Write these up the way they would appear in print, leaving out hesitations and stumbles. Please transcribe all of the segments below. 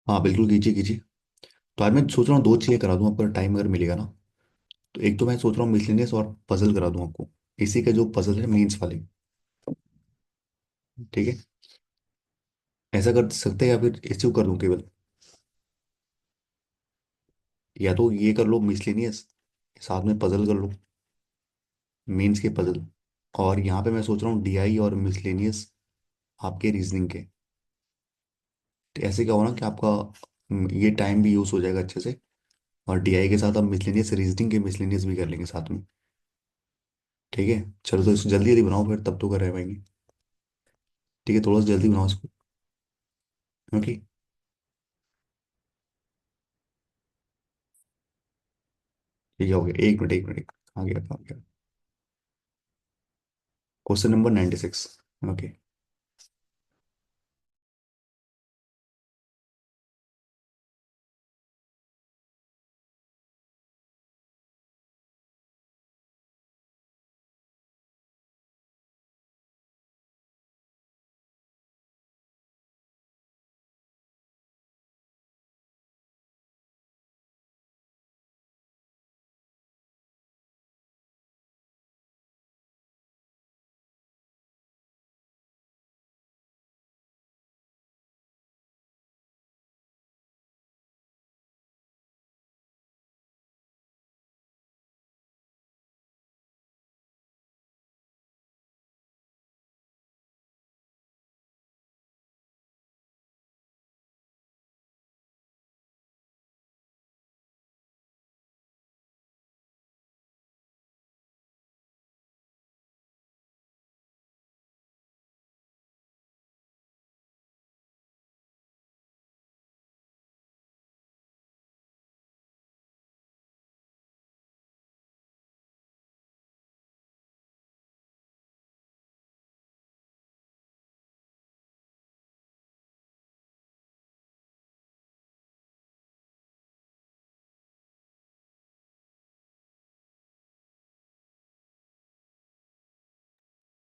हाँ बिल्कुल, कीजिए कीजिए। तो आज मैं सोच रहा हूँ दो चीज़ें करा दूँ आपका, टाइम अगर मिलेगा ना। तो एक तो मैं सोच रहा हूँ मिसलेनियस और पजल करा दूँ आपको। इसी का जो पजल है मेंस वाले। ठीक है। ऐसा कर सकते हैं या फिर इश्यू कर दूँ केवल। या तो ये कर लो मिसलेनियस, साथ में पजल कर लो, मेंस के पजल। और यहाँ पे मैं सोच रहा हूँ डीआई और मिसलेनियस आपके रीजनिंग के। तो ऐसे क्या होगा ना कि आपका ये टाइम भी यूज हो जाएगा अच्छे से। और डीआई के साथ आप मिसलेनियस रीजनिंग के मिसलेनियस भी कर लेंगे साथ में। ठीक है। चलो तो इसको जल्दी जल्दी बनाओ फिर, तब तो कर रहे पाएंगे। ठीक है, थोड़ा सा जल्दी बनाओ इसको। ओके। ठीक है, हो गया। एक मिनट एक मिनट। आ गया आ गया। Question number 96। ओके।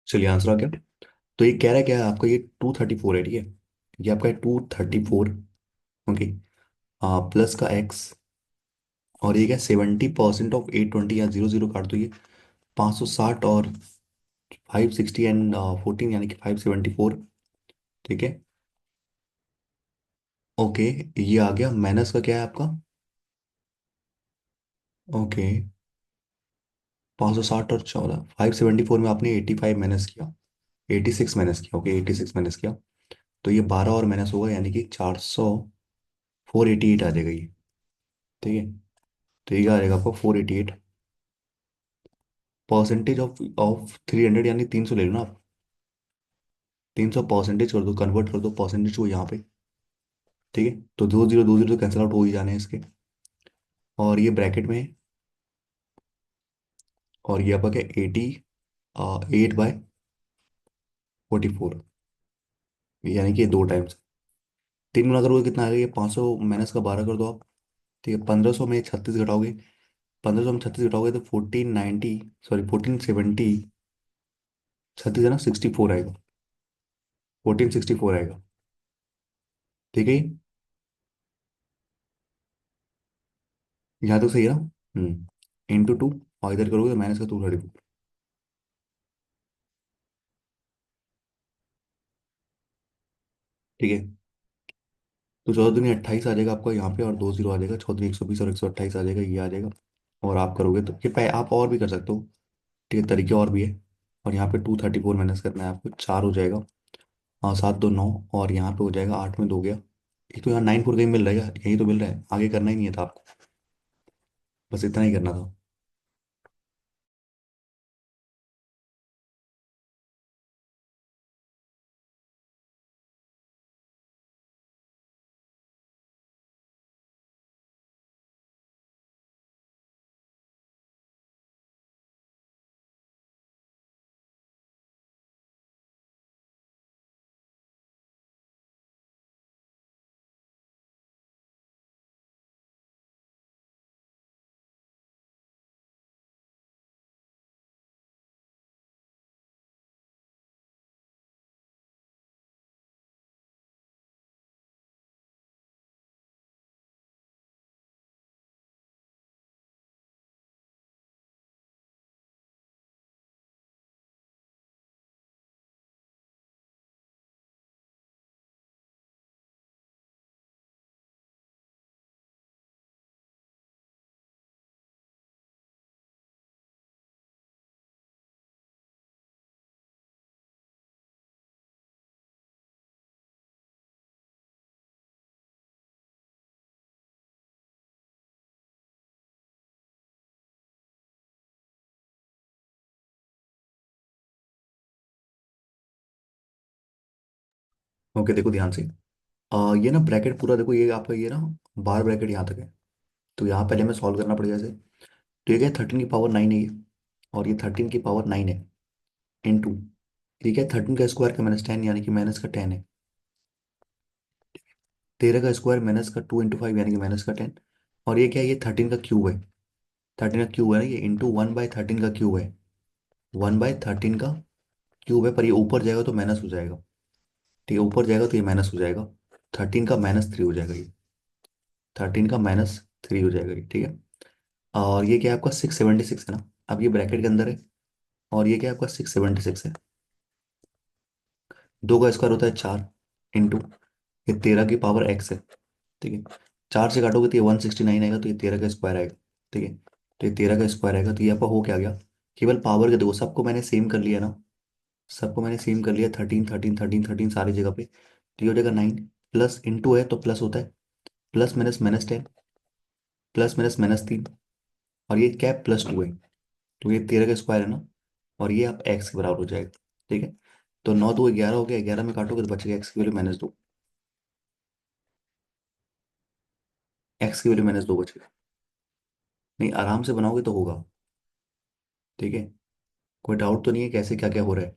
चलिए आंसर आ गया। तो ये कह रहा है क्या, आपका ये 234 है। ठीक है। ये आपका है 234। ओके। प्लस का एक्स। और ये क्या, 70% ऑफ 820, या जीरो जीरो काट दो ये। 560 और 560 एंड 14, यानी कि 574। ठीक है। ओके। ये आ गया माइनस का क्या है आपका। ओके। 560 और 14, 574 में आपने 85 माइनस किया। 86 माइनस किया। ओके, 86 माइनस किया। तो ये 12 और माइनस होगा, यानी कि 400, 488 आ जाएगा ये। ठीक है। तो ये क्या आ जाएगा आपको, 488। परसेंटेज ऑफ 300, यानी 300 ले लो ना आप। 300 परसेंटेज कर दो, कन्वर्ट कर दो परसेंटेज को यहाँ पे। ठीक है। तो दो जीरो तो कैंसिल आउट हो ही जाने हैं इसके। और ये ब्रैकेट में है। और ये आपका क्या, 8/44, यानी कि 2 टाइम्स। 3 गुना करोगे कितना आएगा, ये 500 माइनस का 12 कर दो आप। ठीक है। 1500 में 36 घटाओगे। 1500 में 36 घटाओगे तो 1490, सॉरी 1470। 36 है ना, 64 आएगा। 1464 आएगा। ठीक है। यहाँ तो सही है ना। Into two. और इधर करोगे तो माइनस का 234। ठीक है। तो 14 दूनी 28 आ जाएगा आपका यहाँ पे, और दो जीरो आ जाएगा। 14 120 और 128 आ जाएगा, ये आ जाएगा। और आप करोगे तो ये आप और भी कर सकते हो। ठीक है, तरीके और भी है। और यहाँ पे 234 माइनस करना है आपको, 4 हो जाएगा। हाँ, 7 2 9। और यहाँ पे हो जाएगा 8 में 2 गया। एक तो यहाँ 9 4 कहीं मिल रहा है, यही तो मिल रहा है, आगे करना ही नहीं था आपको। बस इतना ही करना था। ओके देखो ध्यान से। ये ना ब्रैकेट पूरा देखो, ये आपका ये ना बार ब्रैकेट यहाँ तक है। तो यहाँ पहले मैं सॉल्व करना पड़ेगा इसे। तो ये क्या है, 13 की पावर 9 है ये, और ये 13 की पावर 9 है इंटू, ठीक है, 13 का स्क्वायर का माइनस 10 यानी कि -10 है। 13 का स्क्वायर -2 इंटू 5 यानी कि -10। और ये क्या है, ये 13 का क्यूब है। 13 का क्यूब है ना ये, इंटू 1/13 का क्यूब है। 1/13 का क्यूब है, पर ये ऊपर जाएगा तो माइनस हो जाएगा। ठीक है, ऊपर जाएगा तो ये माइनस हो जाएगा। 13 का -3 हो जाएगा ये। 13 का -3 हो जाएगा ये, ठीक है। और ये क्या है आपका 676 है ना। अब ये ब्रैकेट के अंदर है। और ये क्या है आपका 676 है। 2 का स्क्वायर होता है 4, इंटू ये 13 की पावर x है। ठीक है, 4 से काटोगे तो ये 169 आएगा, तो ये 13 का स्क्वायर आएगा। ठीक है, तो ये 13 का स्क्वायर आएगा, तो ये आपका हो क्या गया। केवल पावर के देखो, सबको मैंने सेम कर लिया ना। सबको मैंने सेम कर लिया, 13 13 13 13 सारी जगह पे। तो ये हो जाएगा 9, प्लस इंटू है तो प्लस होता है, प्लस माइनस -10, प्लस माइनस -3। और ये क्या है, +2 है। तो ये 13 का स्क्वायर है ना, और ये आप एक्स के बराबर हो जाएगा। ठीक है, तो 9 2 11 हो गया, 11 में काटोगे तो बचेगा एक्स की वैल्यू -2। एक्स की वैल्यू -2 बचेगा। नहीं, आराम से बनाओगे तो होगा। ठीक है, कोई डाउट तो नहीं है कैसे क्या क्या हो रहा है।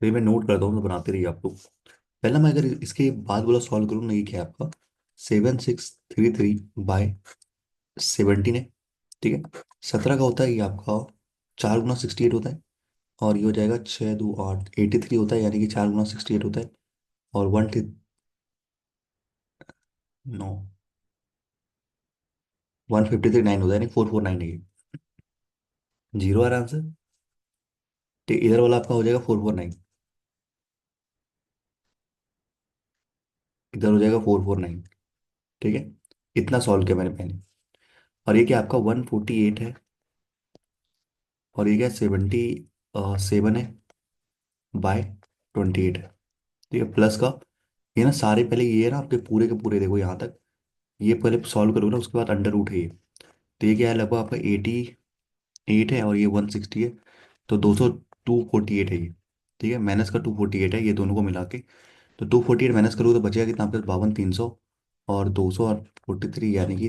तो ये मैं नोट करता हूँ तो बनाते रहिए आप लोग। पहला मैं अगर इसके बाद वाला सॉल्व करूँ ना, ये क्या है आपका 7633/17 है। ठीक है, 17 का होता है ये आपका 4 × 68 होता है। और ये हो जाएगा 6 2 8 83 होता है, यानी कि 4 × 68 होता है। और 1 9 153 9 होता है, यानी 449 है ये। जीरो आ रहा आंसर। ठीक, इधर वाला आपका हो जाएगा 449। इधर हो जाएगा 449। ठीक है, इतना सॉल्व किया मैंने पहले। और ये क्या आपका 148 है। और ये क्या 77 है बाय 28 है। ठीक है, प्लस का ये ना सारे पहले ये है ना आपके पूरे के पूरे देखो यहाँ तक। ये पहले सॉल्व करो ना, उसके बाद अंडर रूट है ये। तो ये क्या है, लगभग आपका 88 है, और ये 160 है। तो 248 है ये। ठीक है, माइनस का 248 है ये दोनों को मिला के। तो 248 माइनस करोगे तो बचेगा कितना आपके पास, 52 300। और 200 और 43, यानी कि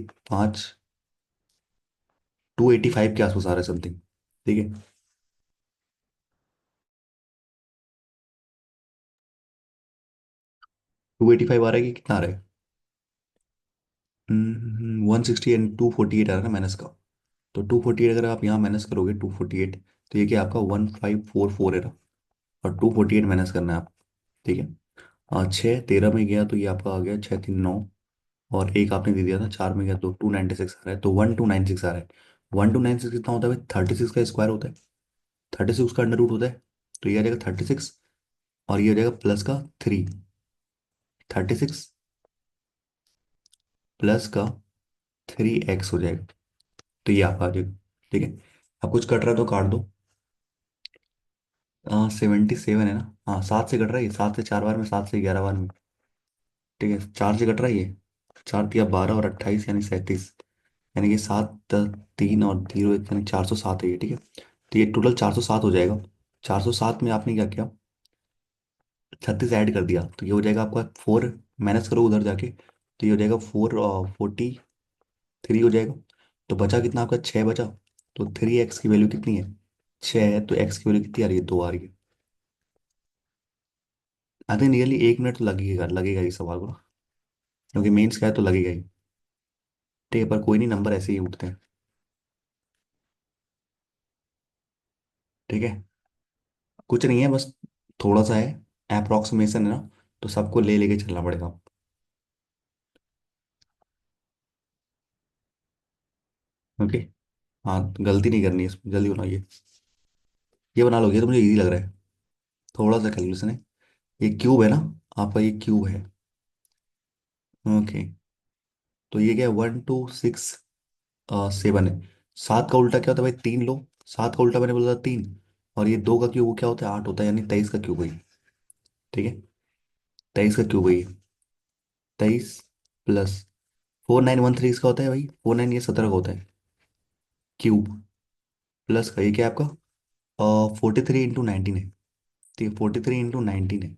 285 के आसपास आ रहा है समथिंग। ठीक है, 285 आ रहा है कि कितना आ रहा है। 160 एंड 248 आ रहा है ना माइनस का। तो 248 अगर आप यहाँ माइनस करोगे 248, तो ये क्या आपका 1544 है ना। और 248 माइनस करना है आप। ठीक है, 6 13 में गया तो ये आपका आ गया 6 3 9। और एक आपने दे दिया था 4 में गया तो 296 आ रहा है, तो 1296 आ रहा है। 1296 कितना होता है भाई, 36 का स्क्वायर होता है। 36 का अंडर रूट होता है। तो ये आ जाएगा 36, और ये हो जाएगा प्लस का 3। 36 प्लस का 3x हो जाएगा। तो ये आपका आ जाएगा। ठीक है, अब कुछ कट रहा है तो काट दो। 77 है ना, हाँ 7 से कट रहा है ये, 7 से 4 बार में, 7 से 11 बार में। ठीक है, चार से कट रहा है ये। चार तिया 12 और 28 यानी 37। यानी कि सात, तीन और जीरो एक यानी 407 है ये, ठीक है। तो ये टोटल 407 हो जाएगा। 407 में आपने क्या किया, 36 ऐड कर दिया, तो ये हो जाएगा आपका फोर। माइनस करो उधर जाके, तो ये हो जाएगा 443 हो जाएगा। तो बचा कितना आपका, 6 बचा। तो 3x की वैल्यू कितनी है, 6 है, तो x की वैल्यू कितनी आ रही है, 2 आ रही है। आई थिंक नियरली 1 मिनट तो लगेगा लगेगा इस सवाल को ना, क्योंकि मेंस का है तो लगेगा ही। ठीक है, पर कोई नहीं, नंबर ऐसे ही उठते हैं। ठीक है, कुछ नहीं है, बस थोड़ा सा है, अप्रोक्सीमेशन है ना, तो सबको ले लेके चलना पड़ेगा। ओके। हाँ, गलती नहीं करनी है इसमें, जल्दी बनाइए। ये बना लोगे तो मुझे इजी लग रहा है। थोड़ा सा कैलकुलेशन है। ये क्यूब है ना, आपका ये क्यूब है। ओके। तो ये क्या है, 1 2 6 7 है। सात का उल्टा क्या होता है भाई, तीन लो। सात का उल्टा मैंने बोला था तीन। और ये दो का क्यूब क्या होता है, 8 होता है, यानी 23 का क्यूब है ये। ठीक है, 23 का क्यूब है ये। 23 प्लस 4913 इसका होता है भाई, 49 ये 17 का होता है क्यूब। प्लस का ये क्या है आपका, 43 × 19 है। ठीक है, 43 × 19 है।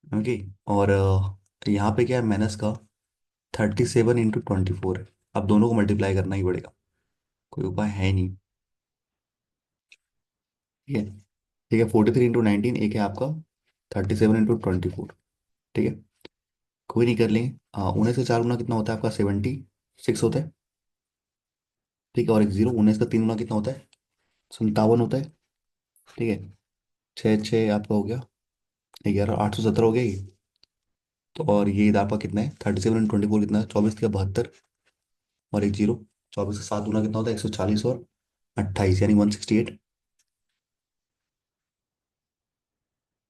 ओके। और यहाँ पे क्या है, माइनस का 37 × 24 है। अब दोनों को मल्टीप्लाई करना ही पड़ेगा, कोई उपाय है नहीं। ठीक है। ठीक है, 43 × 19, एक है आपका 37 × 24। ठीक है, कोई नहीं, कर लेंगे। 19 से 4 गुना कितना होता है आपका, 76 होता है। ठीक है, और एक जीरो, 19 का 3 गुना कितना होता है, 57 होता है। ठीक है, छः छः आपका हो गया 11, 817 हो गया ये। तो और ये आपका कितना है, 37 × 24 कितना है, 24 का 72। और एक जीरो, 24 से 7 गुना कितना होता है, 140 और 28 यानी 168।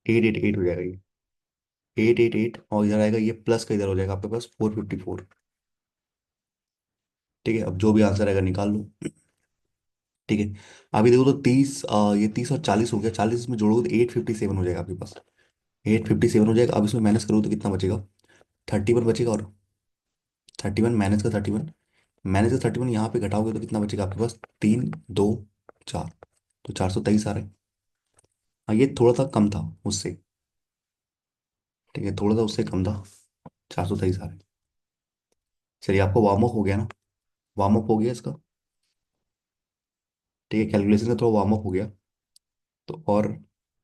888 हो जाएगा ये। 888, और इधर आएगा ये प्लस का, इधर हो जाएगा आपके पास 454। ठीक है, अब जो भी आंसर आएगा निकाल लो। ठीक है, अभी देखो तो 30, ये 30 और 40 हो गया, 40 में जोड़ोगे तो 857 हो जाएगा आपके पास। 857 हो जाएगा। अब इसमें माइनस करोगे तो कितना बचेगा, 31 बचेगा। और 31 माइनस का 31, माइनस का 31 यहाँ पे घटाओगे तो कितना बचेगा आपके पास, 3 2 4, तो 423 आ रहा है। हाँ, ये थोड़ा सा कम था उससे। ठीक है, थोड़ा सा उससे कम था, 423 आ रहा है। चलिए, आपको वार्म अप हो गया ना, वार्म अप हो गया इसका। ठीक है, कैलकुलेशन का थोड़ा वार्म अप हो गया। तो और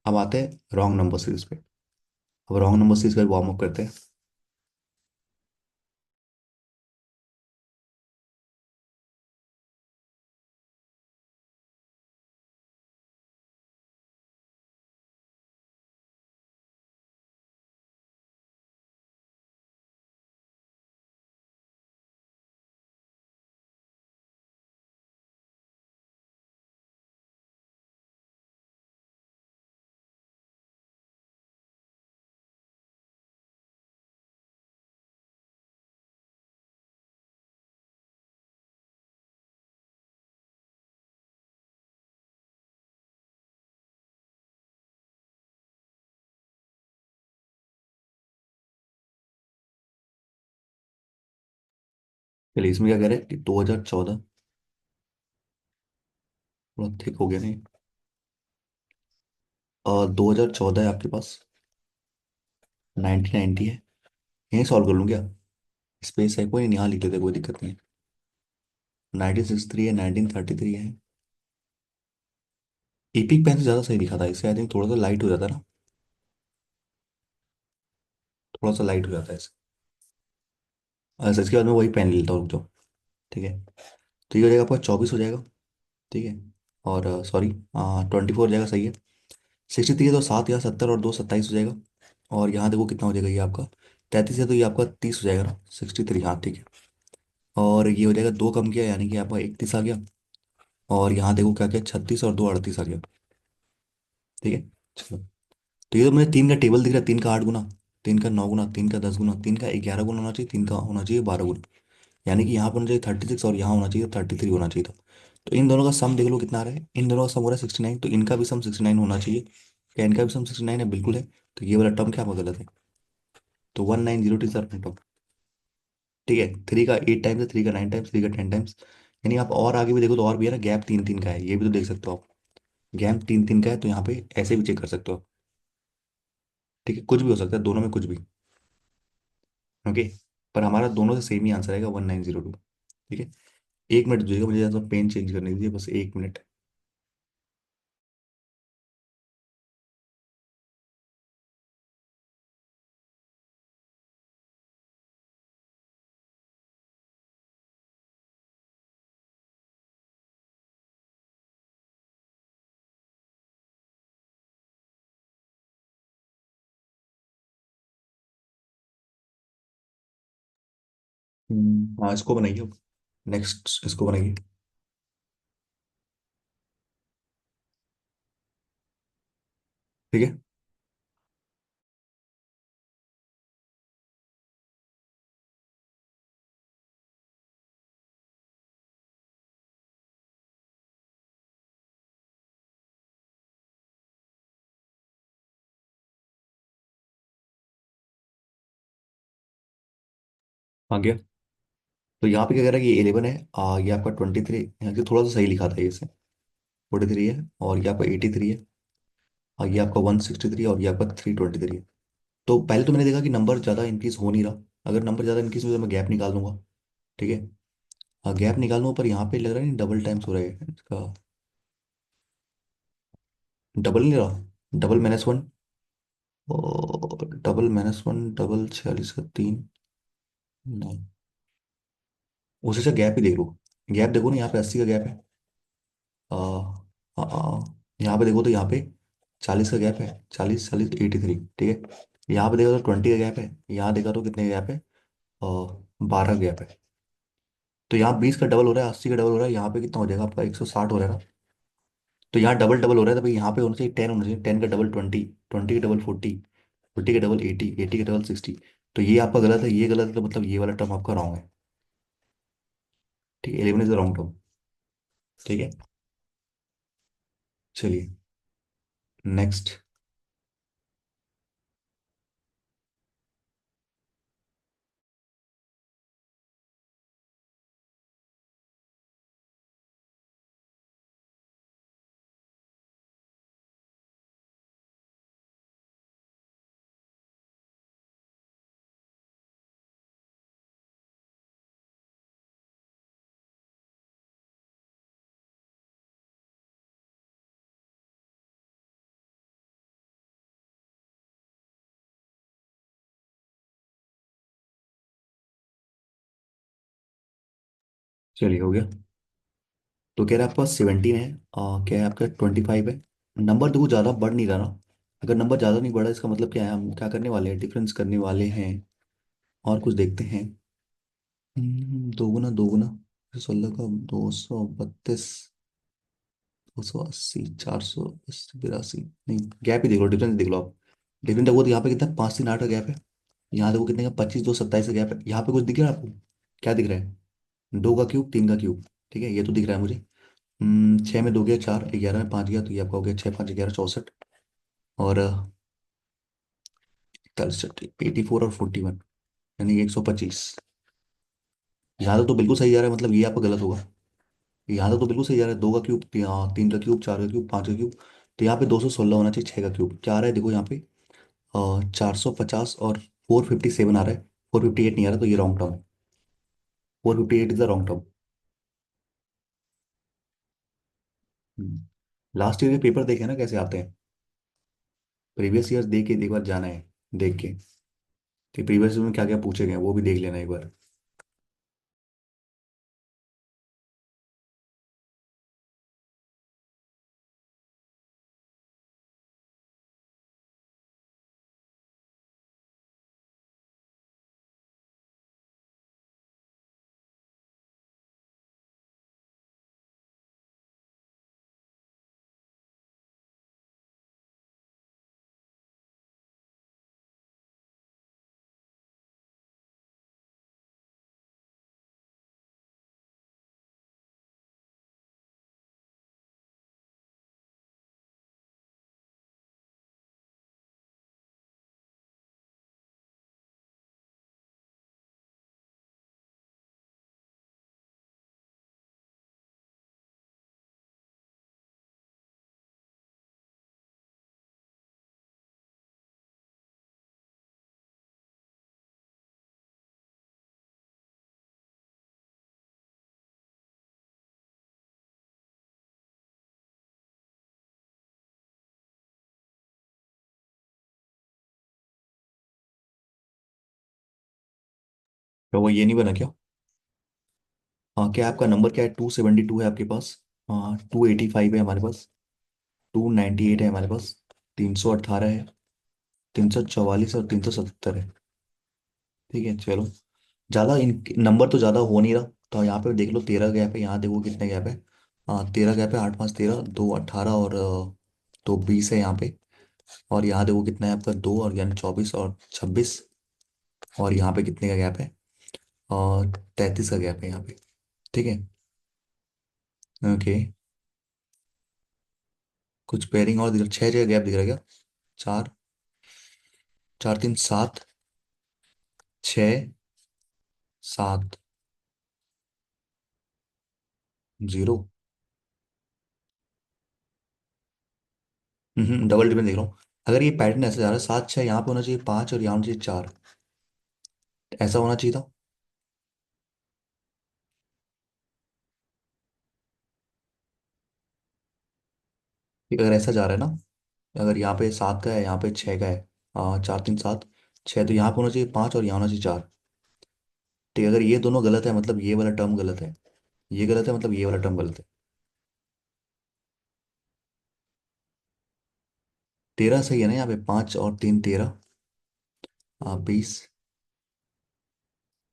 अब आते हैं रॉन्ग नंबर सीरीज पे। अब रॉन्ग नंबर सीरीज का वार्म अप करते हैं। चलिए, इसमें क्या कह रहे हैं कि 2014, थोड़ा थिक हो गया नहीं। 2014 है आपके पास, 1990 है। यही सॉल्व कर लूँ क्या, स्पेस है, कोई नहीं, यहाँ लिख लेते, कोई दिक्कत नहीं है। 1963 है, 1933 है। एपिक पेन से ज़्यादा सही दिखा था, इससे आई थिंक थोड़ा सा लाइट हो जाता है ना, थोड़ा सा लाइट हो जाता है इससे। अच्छा, इसके बाद मैं वही पेन ले लेता हूँ, रुक जाओ। ठीक है, तो ये हो जाएगा आपका 24 हो जाएगा। ठीक है, और सॉरी, 24 हो जाएगा, सही है। 63 है तो 7 या 70 और 2 27 हो जाएगा। और यहाँ देखो कितना हो जाएगा ये आपका, 33 है तो ये आपका 30 हो जाएगा ना, 63, हाँ ठीक है। और ये हो जाएगा, दो कम किया यानी कि आपका 31 आ गया। और यहाँ देखो क्या क्या, 36 और 2 38 आ गया। ठीक है, चलो। तो ये तो मुझे तीन का टेबल दिख रहा है, 3 का 8 गुना, 3 का 9 गुना, 3 का 10 गुना, 3 का 11 गुना होना चाहिए, 3 का होना चाहिए 12 गुना। यानी कि यहाँ पर होना चाहिए 36 और यहाँ होना चाहिए 33 होना चाहिए था। तो इन दोनों का सम देख लो कितना आ रहा है, इन दोनों का सम हो रहा है 69, तो इनका भी सम 69 होना चाहिए। क्या इनका भी सम 69 है, बिल्कुल है। तो ये वाला टर्म क्या आपका गलत है। तो 1902 इज द, ठीक है। थ्री का 8 टाइम्स है, थ्री का 9 टाइम्स, थ्री का 10 टाइम्स। यानी आप और आगे भी देखो तो और भी है ना, गैप तीन तीन का है, ये भी तो देख सकते हो आप। गैप तीन तीन का है, तो यहाँ पे ऐसे भी चेक कर सकते हो आप। ठीक है, कुछ भी हो सकता है दोनों में, कुछ भी। ओके। पर हमारा दोनों से सेम ही आंसर आएगा 1902। ठीक है। 1 मिनट दीजिएगा मुझे, यहाँ पेन चेंज करने दीजिए, बस 1 मिनट। हाँ, इसको बनाइए अब। नेक्स्ट इसको बनाइए। ठीक है। आ गया। तो यहाँ पे क्या कह रहा है कि 11 है, ये आपका 23, यहाँ से थोड़ा सा सही लिखा था ये से। 43 है, और ये आपका 83 है, और ये आपका 163 है, और ये आपका 323 है। तो पहले तो मैंने देखा कि नंबर ज़्यादा इंक्रीज हो नहीं रहा। अगर नंबर ज़्यादा इंक्रीज हो तो मैं गैप निकाल दूंगा। ठीक है। हाँ, गैप निकाल दूंगा, पर यहाँ पे लग रहा है नहीं, डबल टाइम्स हो रहा है इसका। डबल नहीं रहा, डबल -1, और डबल -1, डबल 46 का 3। नहीं, उससे अच्छा गैप ही देख लो। गैप देखो ना, यहाँ पे 80 का गैप है। आ, यहाँ पे देखो तो यहाँ पे 40 का गैप है, 40 40 83। ठीक है। यहाँ पे देखो तो 20 का गैप है, यहाँ देखा तो कितने का गैप है, 12 का गैप है। तो यहाँ 20 का डबल हो रहा है, 80 का डबल हो रहा है, यहाँ पे कितना हो जाएगा आपका, 160 हो रहा है ना। तो यहाँ डबल डबल हो रहा है, तो भाई यहाँ पे होना चाहिए 10, होना चाहिए 10 का डबल 20, 20 का डबल 40, 40 का डबल 80, 80 का डबल 60। तो ये आपका गलत है, ये गलत है, तो मतलब ये वाला टर्म आपका रॉन्ग है। ठीक है, 11 इज द रॉन्ग टर्म। ठीक है। चलिए, नेक्स्ट। चलिए, हो गया। तो कह रहा है आपका 17 है, क्या है आपका 25 है। नंबर देखो ज़्यादा बढ़ नहीं रहा ना। अगर नंबर ज़्यादा नहीं बढ़ा, इसका मतलब क्या है, हम क्या करने वाले हैं, डिफरेंस करने वाले हैं। और कुछ देखते हैं। दोगुना दोगुना, 16 का 232, 280, 482, नहीं, गैप ही देख लो, डिफरेंस देख लो आप। डिफरेंस देखो तो यहाँ पे कितना, 5 3 8 का गैप है। यहाँ देखो कितने का, 25 2 27 का गैप है। यहाँ पे कुछ दिख रहा है आपको? क्या दिख रहा है? 2 का क्यूब, 3 का क्यूब। ठीक है, ये तो दिख रहा है मुझे। 6 में 2 गया 4, 11 में 5 गया, तो ये आपका हो गया 6 5 11 64। और 84 और 41, यानी 125। यहाँ तक तो बिल्कुल सही जा रहा है, मतलब ये आपका गलत होगा। यहाँ तक तो बिल्कुल सही जा रहा है, 2 का क्यूब, 3 का क्यूब, 4 का क्यूब, 5 का क्यूब। तो यहाँ पे 216 होना चाहिए, 6 का क्यूब क्या आ रहा है देखो यहाँ पे, 450 और 457 आ रहा है। 458 नहीं आ रहा, तो ये रॉन्ग टर्म है। 458 is the wrong term. Last year के पेपर देखे ना कैसे आते हैं। प्रीवियस ईयर देख के एक बार जाना है, देख के, कि प्रीवियस ईयर में क्या क्या पूछे गए हैं, वो भी देख लेना एक बार। तो वो ये नहीं बना क्या? हाँ, क्या आपका नंबर क्या है? 272 है आपके पास? हाँ, 285 है हमारे पास। 298 है हमारे पास। 318 है। 344 और 377 है। ठीक है, चलो। ज़्यादा इन नंबर तो ज़्यादा हो नहीं रहा। तो यहाँ पे देख लो, 13 गैप है, यहाँ देखो कितने गैप है। हाँ, 13 गैप है, 8 5 13, 2 18 और 2 20 है यहाँ पे। और यहाँ देखो कितना है आपका, 2 और यानी 24 और 26। और यहाँ पे कितने का गैप है? और 33 का गैप है यहाँ पे। ठीक है। ओके। कुछ पेयरिंग और दिख रहा, 6 जगह गैप दिख रहा है क्या? चार, 4 3 7, 6 7, 0। डबल डिफरेंस देख रहा हूँ। अगर ये पैटर्न ऐसे जा रहा है, 7 6 यहाँ पे होना चाहिए, 5 और यहाँ होना चाहिए 4। ऐसा होना चाहिए था। कि अगर ऐसा जा रहा है ना, अगर यहाँ पे 7 का है, यहाँ पे 6 का है। 4 3 7 6, तो यहाँ पे होना चाहिए 5 और यहाँ होना चाहिए 4। ठीक है, अगर ये दोनों गलत है मतलब ये वाला टर्म गलत है। ये गलत है मतलब ये वाला टर्म गलत है। 13 सही है ना? यहाँ पे 5 और 3 13। हाँ, 20।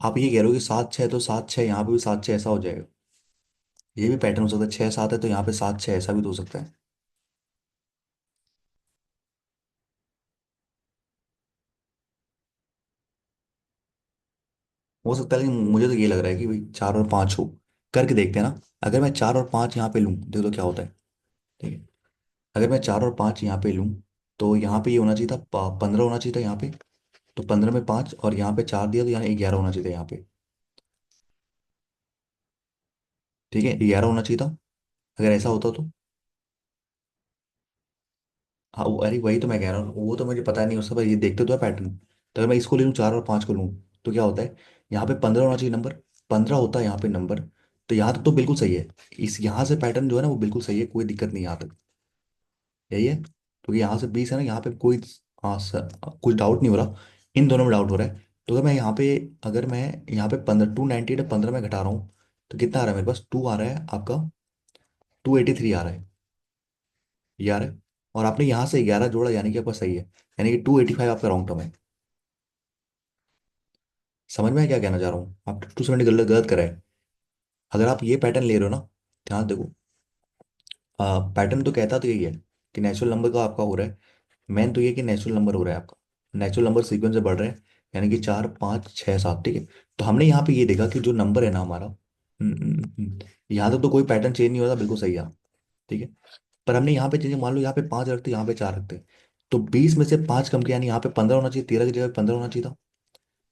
आप ये कह रहे हो कि 7 6, तो 7 6 यहाँ पे भी 7 6 ऐसा हो जाएगा। ये भी पैटर्न हो सकता है, 6 7 है तो यहाँ पे 7 6 ऐसा भी तो हो सकता है। हो सकता है, लेकिन मुझे तो ये लग रहा है कि भाई 4 और 5 हो। करके देखते हैं ना। अगर मैं 4 और 5 यहाँ पे लूँ, देखो तो क्या होता है। ठीक है। अगर मैं 4 और 5 यहाँ पे लूँ, तो यहाँ पे ये होना चाहिए था, 15 होना चाहिए था यहाँ पे। तो 15 में 5 और यहाँ पे 4 दिया, तो यहाँ 11 होना चाहिए था यहाँ पे। ठीक है, 11 होना चाहिए था। अगर ऐसा होता तो। हाँ, अरे वही तो मैं कह रहा हूँ, वो तो मुझे पता नहीं उसका, पर ये देखते तो है पैटर्न। तो अगर मैं इसको ले लूँ, 4 और 5 को लूँ, तो क्या होता है? यहाँ पे 15 होना चाहिए नंबर। 15 होता है यहाँ पे नंबर। तो यहाँ तक तो बिल्कुल सही है। इस यहाँ से पैटर्न जो है ना, वो बिल्कुल सही है, कोई दिक्कत नहीं यहाँ तक। यही है, क्योंकि यहाँ से 20 है ना, यहाँ पे कोई। हाँ सर, कुछ डाउट नहीं हो रहा। इन दोनों में डाउट हो रहा है। तो अगर मैं यहाँ पे, अगर मैं यहाँ पे 15, 298 15 में घटा रहा हूँ, तो कितना आ रहा है मेरे पास? 2 आ रहा है आपका। 283 आ रहा है। ये आ रहा है। और आपने यहाँ से 11 जोड़ा, यानी कि आपका सही है। यानी कि 285 आपका रॉन्ग टर्म है। समझ में है क्या कहना चाह रहा हूँ? आप 270 गलत गलत करा है। अगर आप ये पैटर्न ले रहे हो ना, ध्यान देखो। पैटर्न तो कहता तो यही है कि नेचुरल नंबर का आपका हो रहा है। मेन तो ये कि नेचुरल नंबर हो रहा है आपका। नेचुरल नंबर सीक्वेंस से बढ़ रहे हैं। यानी कि 4 5 6 7। ठीक है। तो हमने यहाँ पे ये देखा कि जो नंबर है ना हमारा, यहाँ तक तो कोई पैटर्न चेंज नहीं होता, बिल्कुल सही है। ठीक है। पर हमने यहाँ पे चेंज, मान लो यहाँ पे 5 रखते, यहाँ पे 4 रखते, तो 20 में से 5 कम किया, यानी यहाँ पे 15 होना चाहिए, 13 की जगह 15 होना चाहिए था।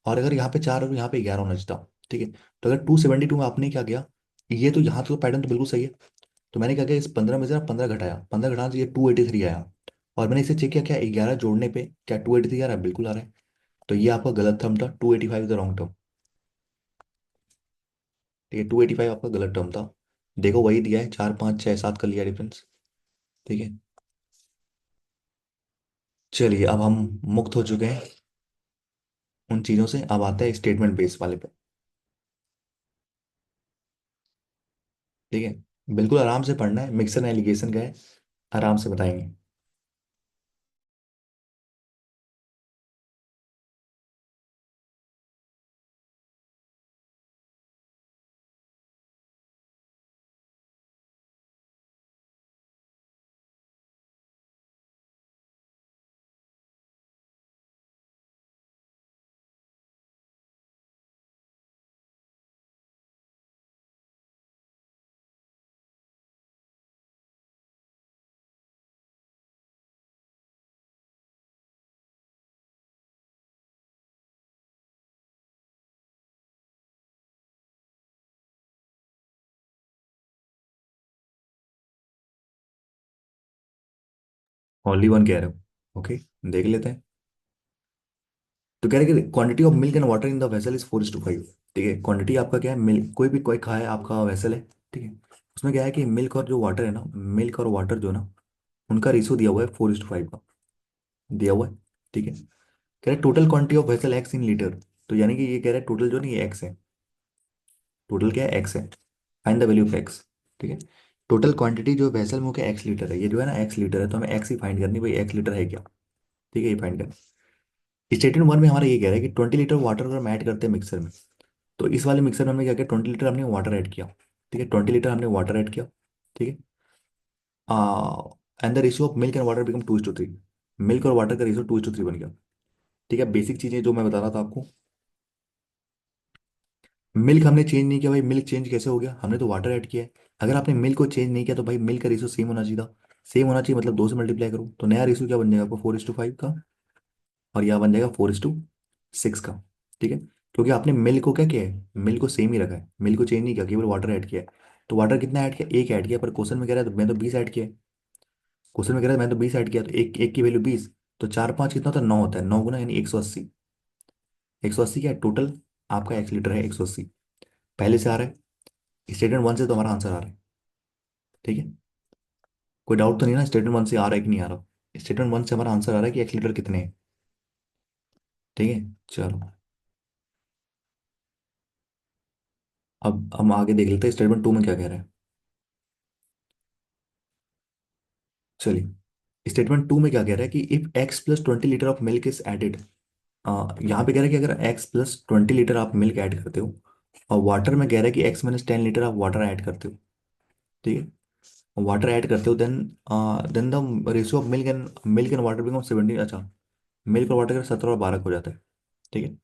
और अगर यहाँ पे 4 और यहाँ पे 11 होना चाहिए था। ठीक है। तो अगर 272 में आपने क्या किया, ये तो यहाँ तो पैटर्न तो बिल्कुल सही है। तो मैंने क्या किया, इस 15 में से ना 15 घटाया, 15 घटाने से ये 283 आया। और मैंने इसे चेक किया, क्या 11 जोड़ने पे क्या 283 आ रहा है? बिल्कुल आ रहा है। तो ये आपका गलत टर्म था, 285 इज द रॉन्ग टर्म। ठीक है, 285 आपका गलत टर्म था। देखो वही दिया है, 4 5 6 7 का लिया डिफरेंस। ठीक है। चलिए, अब हम मुक्त हो चुके हैं उन चीज़ों से। अब आते हैं स्टेटमेंट बेस वाले पे। ठीक है। बिल्कुल आराम से पढ़ना है, मिक्सर एलिगेशन का है। आराम से बताएंगे। ओनली वन कह रहे हो? ओके। देख लेते हैं। तो कह रहे कि quantity of milk and water in the vessel is 4:5। ठीक है, क्वांटिटी आपका क्या है, मिल्क, कोई भी कोई खाए आपका वेसल है। ठीक है। उसमें क्या है कि मिल्क और जो वाटर है ना, मिल्क और वाटर जो ना, उनका रेशियो दिया हुआ है 4:5 का। दिया हुआ है। ठीक है। कह रहे total quantity of vessel x in litre. तो यानी कि ये कह रहा है टोटल जो नहीं ये एक्स है, टोटल क्या है एक्स है, find the value of x. ठीक है, टोटल क्वांटिटी जो वेसल में क्या एक्स लीटर है, ये जो है ना एक्स लीटर है, तो हमें एक्स ही फाइंड करनी भाई, एक्स लीटर है क्या। ठीक है, ये फाइंड करना। स्टेटमेंट वन में हमारा ये कह रहा है कि 20 लीटर वाटर अगर हम ऐड करते हैं मिक्सर में, तो इस वाले मिक्सर में हमने क्या किया, 20 लीटर हमने वाटर ऐड किया। ठीक है, 20 लीटर हमने वाटर ऐड किया। ठीक है, and the ratio of milk and water become 2:3। Milk और वाटर का रेशियो 2:3 बन गया। ठीक है, बेसिक चीजें जो मैं बता रहा था आपको। मिल्क हमने चेंज नहीं किया भाई, मिल्क चेंज कैसे हो गया, हमने तो वाटर ऐड किया है। अगर आपने मिल्क को चेंज नहीं किया तो भाई मिल्क का रेशियो सेम होना चाहिए था। सेम होना चाहिए मतलब 2 से मल्टीप्लाई करो, तो नया रेशियो क्या बन जाएगा आपको, 4:5 का, और यहाँ बन जाएगा 4:6 का। ठीक है, क्योंकि आपने मिल्क को क्या किया है, मिल्क को सेम ही रखा है, मिल्क को चेंज नहीं किया, केवल वाटर ऐड किया है। तो वाटर कितना ऐड किया, एक ऐड किया, पर क्वेश्चन में कह रहा है तो मैं तो 20 ऐड किया है। क्वेश्चन में कह रहा है मैं तो 20 ऐड किया, तो एक एक की वैल्यू 20, तो चार पाँच कितना होता है, 9 होता है, 9 गुना यानी 180। 180 क्या है टोटल, आपका 1 लीटर है 180। पहले से आ रहा है, स्टेटमेंट वन से तो हमारा आंसर आ रहा है। ठीक है, कोई डाउट तो नहीं ना, स्टेटमेंट वन से आ रहा है कि नहीं आ रहा, स्टेटमेंट वन से हमारा आंसर आ रहा है कि 1 लीटर कितने हैं। ठीक है, चलो अब हम आगे देख लेते हैं स्टेटमेंट टू में क्या कह रहा है। चलिए, स्टेटमेंट टू में क्या कह रहा है कि if x + 20 litre of milk is added, यहाँ पे कह रहा है कि अगर x + 20 लीटर आप मिल्क ऐड करते हो, और वाटर में कह रहा है कि x - 10 लीटर आप वाटर ऐड करते हो। ठीक है, वाटर ऐड करते हो, then the ratio of milk and water become 17। अच्छा, मिल्क और वाटर का 17 और 12 हो जाता है। ठीक है,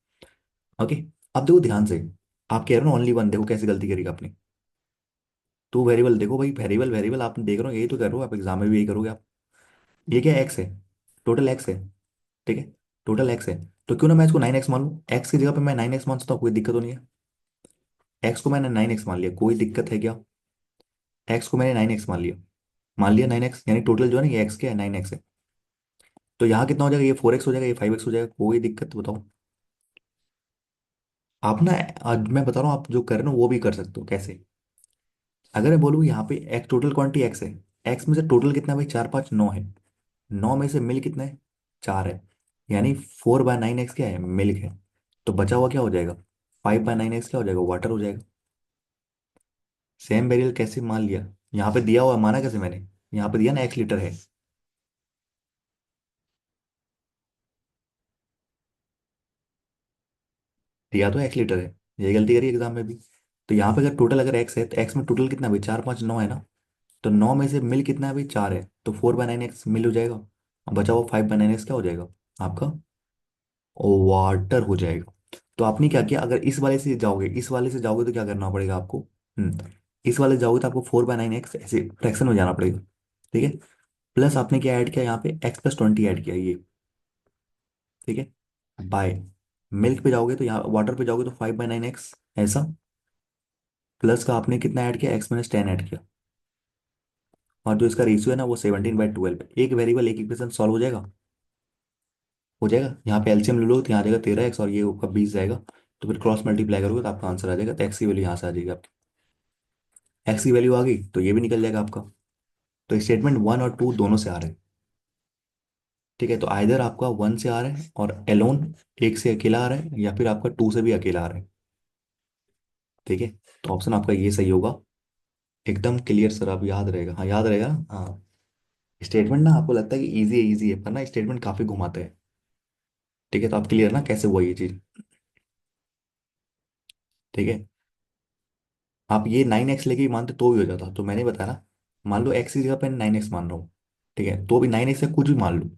ओके। अब देखो ध्यान से, आप कह रहे हो ना ओनली वन, देखो कैसे गलती करी आपने। टू वेरिएबल देखो भाई, वेरिएबल वेरिएबल आप देख रहे हो, यही तो कर रहे हो आप, एग्जाम में भी यही करोगे आप। ये क्या एक्स है, टोटल एक्स है। ठीक है, टोटल एक्स है, तो क्यों ना मैं इसको 9x मान लूँ, एक्स की जगह पे मैं 9x मान सकता हूँ, कोई दिक्कत तो नहीं है। एक्स को मैंने 9x मान लिया, कोई दिक्कत है क्या। एक्स को मैंने 9x मान लिया 9x, यानी टोटल जो है ना ये एक्स क्या है, 9x है। तो यहाँ कितना हो जाएगा, ये 4x हो जाएगा, ये 5x हो जाएगा, कोई दिक्कत बताओ। आप ना, आज मैं बता रहा हूँ, आप जो कर रहे हो ना वो भी कर सकते हो, कैसे। अगर मैं बोलूँ यहाँ पे एक टोटल क्वांटिटी एक्स है, एक्स में से टोटल कितना है भाई, 4 5 9 है, 9 में से मिल कितना है, 4 है, यानी 4/9x क्या है, मिल्क है। तो बचा हुआ क्या हो जाएगा, 5/9x क्या हो जाएगा, वाटर हो जाएगा। सेम वेरिएबल कैसे मान लिया, यहाँ पे दिया हुआ है, माना कैसे मैंने, यहाँ पे दिया ना 1 लीटर है, दिया तो 1 लीटर है, ये गलती करी एग्जाम में भी। तो यहाँ पे अगर टोटल अगर एक्स है, तो एक्स में टोटल कितना है भाई, 4 5 9 है ना, तो 9 में से मिल कितना है भाई, 4 है, तो 4/9x मिल हो जाएगा, अब बचा हुआ 5/9x क्या हो जाएगा आपका, वाटर हो जाएगा। तो आपने क्या किया, अगर इस वाले से जाओगे, इस वाले से जाओगे तो क्या करना पड़ेगा आपको, इस वाले से जाओगे तो आपको 4/9x ऐसे फ्रैक्शन में जाना पड़ेगा। ठीक है, प्लस आपने क्या ऐड किया यहाँ पे, x + 20 ऐड किया ये। ठीक है, बाय, मिल्क पे जाओगे तो यहाँ वाटर पे जाओगे तो 5/9x ऐसा, प्लस का आपने कितना ऐड किया, x - 10 ऐड किया, और जो इसका रेशियो है ना वो 17/12। एक वेरिएबल एक इक्वेशन सॉल्व हो जाएगा, हो जाएगा। यहाँ पे एलसीएम ले लो तो यहाँ आ जाएगा 13x और ये आपका 20 जाएगा, तो फिर क्रॉस मल्टीप्लाई करोगे तो आपका आंसर आ जाएगा, तो एक्स की वैल्यू यहाँ से आ जाएगी आपकी। एक्स की वैल्यू आ गई तो ये भी निकल जाएगा आपका। तो स्टेटमेंट वन और टू दोनों से आ रहे हैं। ठीक है, तो आइदर आपका वन से आ रहा है और एलोन, एक से अकेला आ रहा है, या फिर आपका टू से भी अकेला आ रहा है। ठीक है, तो ऑप्शन आपका ये सही होगा। एकदम क्लियर सर, आप याद रहेगा, हाँ याद रहेगा ना? हाँ, स्टेटमेंट ना आपको लगता है कि इजी है, इजी है, पर ना स्टेटमेंट काफी घुमाते हैं। ठीक है, तो आप क्लियर ना कैसे हुआ ये चीज। ठीक है, आप ये 9x लेके ही मानते तो भी हो जाता, तो मैंने बताया ना, मान लो एक्स की जगह पे 9x मान रहा हूँ, ठीक है, तो भी 9x से कुछ भी मान लो,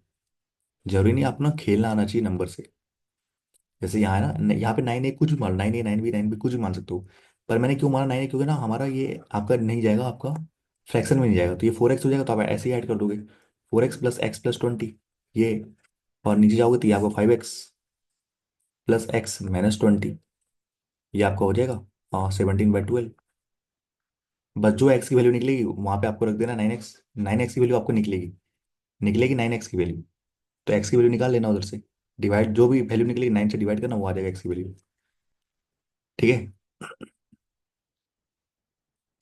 जरूरी नहीं आप ना खेलना आना चाहिए नंबर से। जैसे यहाँ है ना, यहाँ पे 9a कुछ भी मान लो, 9a 9b कुछ भी मान सकते हो, पर मैंने क्यों माना 9a, क्योंकि ना हमारा ये आपका नहीं जाएगा, आपका फ्रैक्शन में नहीं जाएगा, तो ये 4x हो जाएगा, तो आप ऐसे ही ऐड कर दोगे, 4x + x + 20 ये, और नीचे जाओगे तो ये आपका 5x + x - 20, ये आपका हो जाएगा 17/12। बस जो एक्स की वैल्यू निकलेगी वहां पे आपको रख देना 9x, 9x की वैल्यू आपको निकलेगी, निकलेगी 9x की वैल्यू, तो एक्स की वैल्यू निकाल लेना उधर से, डिवाइड जो भी वैल्यू निकलेगी 9 से डिवाइड करना, वो आ जाएगा एक्स की वैल्यू। ठीक है,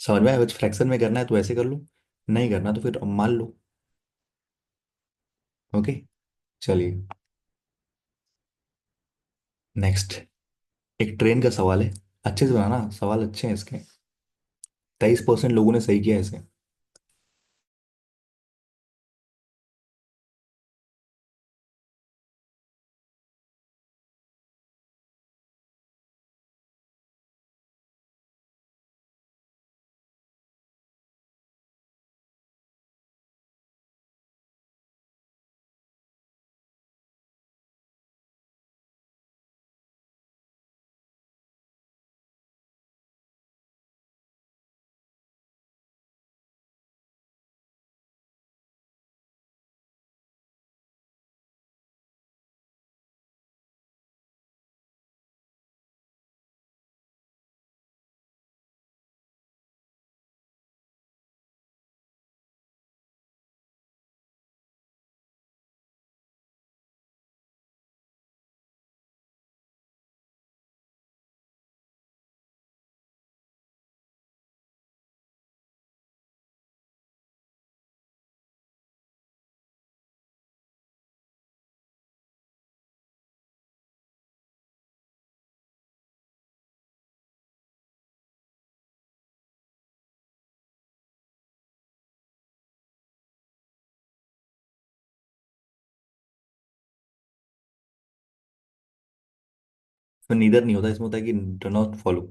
समझ में आया, फ्रैक्शन में करना है तो ऐसे कर लो, नहीं करना तो फिर मान लो। ओके, चलिए नेक्स्ट। एक ट्रेन का सवाल है, अच्छे से बनाना, सवाल अच्छे हैं इसके। 23% लोगों ने सही किया है इसे। इसमें नीदर नहीं होता, इसमें होता है कि डो नॉट फॉलो।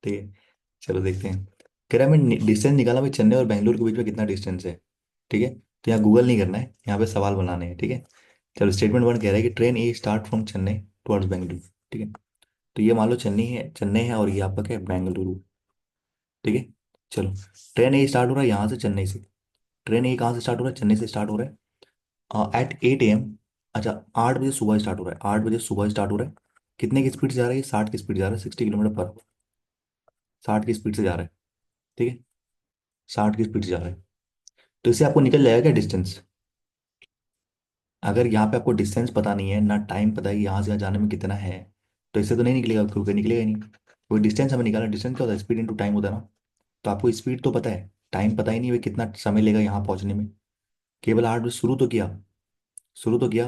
ठीक है, चलो देखते हैं। कह रहा है मैं डिस्टेंस निकाला भाई, चेन्नई और बेंगलुरु के बीच में कितना डिस्टेंस है। ठीक है, तो यहाँ गूगल नहीं करना है, यहाँ पे सवाल बनाने हैं। ठीक है, चलो स्टेटमेंट वन कह रहा है कि train A start from Chennai towards Bengaluru. ठीक है, तो ये मान लो चेन्नई है और ये आपका क्या है, बेंगलुरु। ठीक है, चलो ट्रेन ए स्टार्ट हो रहा है यहाँ से, चेन्नई से। ट्रेन ए कहाँ से स्टार्ट हो रहा है, चेन्नई से स्टार्ट हो रहा है एट 8 AM। अच्छा, 8 बजे सुबह स्टार्ट हो रहा है, 8 बजे सुबह स्टार्ट हो रहा है। कितने की स्पीड से जा रहा है ये, 60 की स्पीड जा रहा है, 60 km/h। 60 की स्पीड से जा रहा है। ठीक है, 60 की स्पीड से जा रहा है। तो इससे आपको निकल जाएगा क्या डिस्टेंस। अगर यहाँ पे आपको डिस्टेंस पता नहीं है ना, टाइम पता है कि यहाँ से यहाँ जाने में कितना है, तो इससे तो नहीं निकलेगा, क्योंकि निकलेगा ही नहीं। कोई डिस्टेंस हमें निकालना, डिस्टेंस क्या होता है, स्पीड इंटू टाइम होता है ना। तो आपको स्पीड तो पता है, टाइम पता ही नहीं है कितना समय लेगा यहाँ पहुँचने में। केवल 8 बजे शुरू तो किया,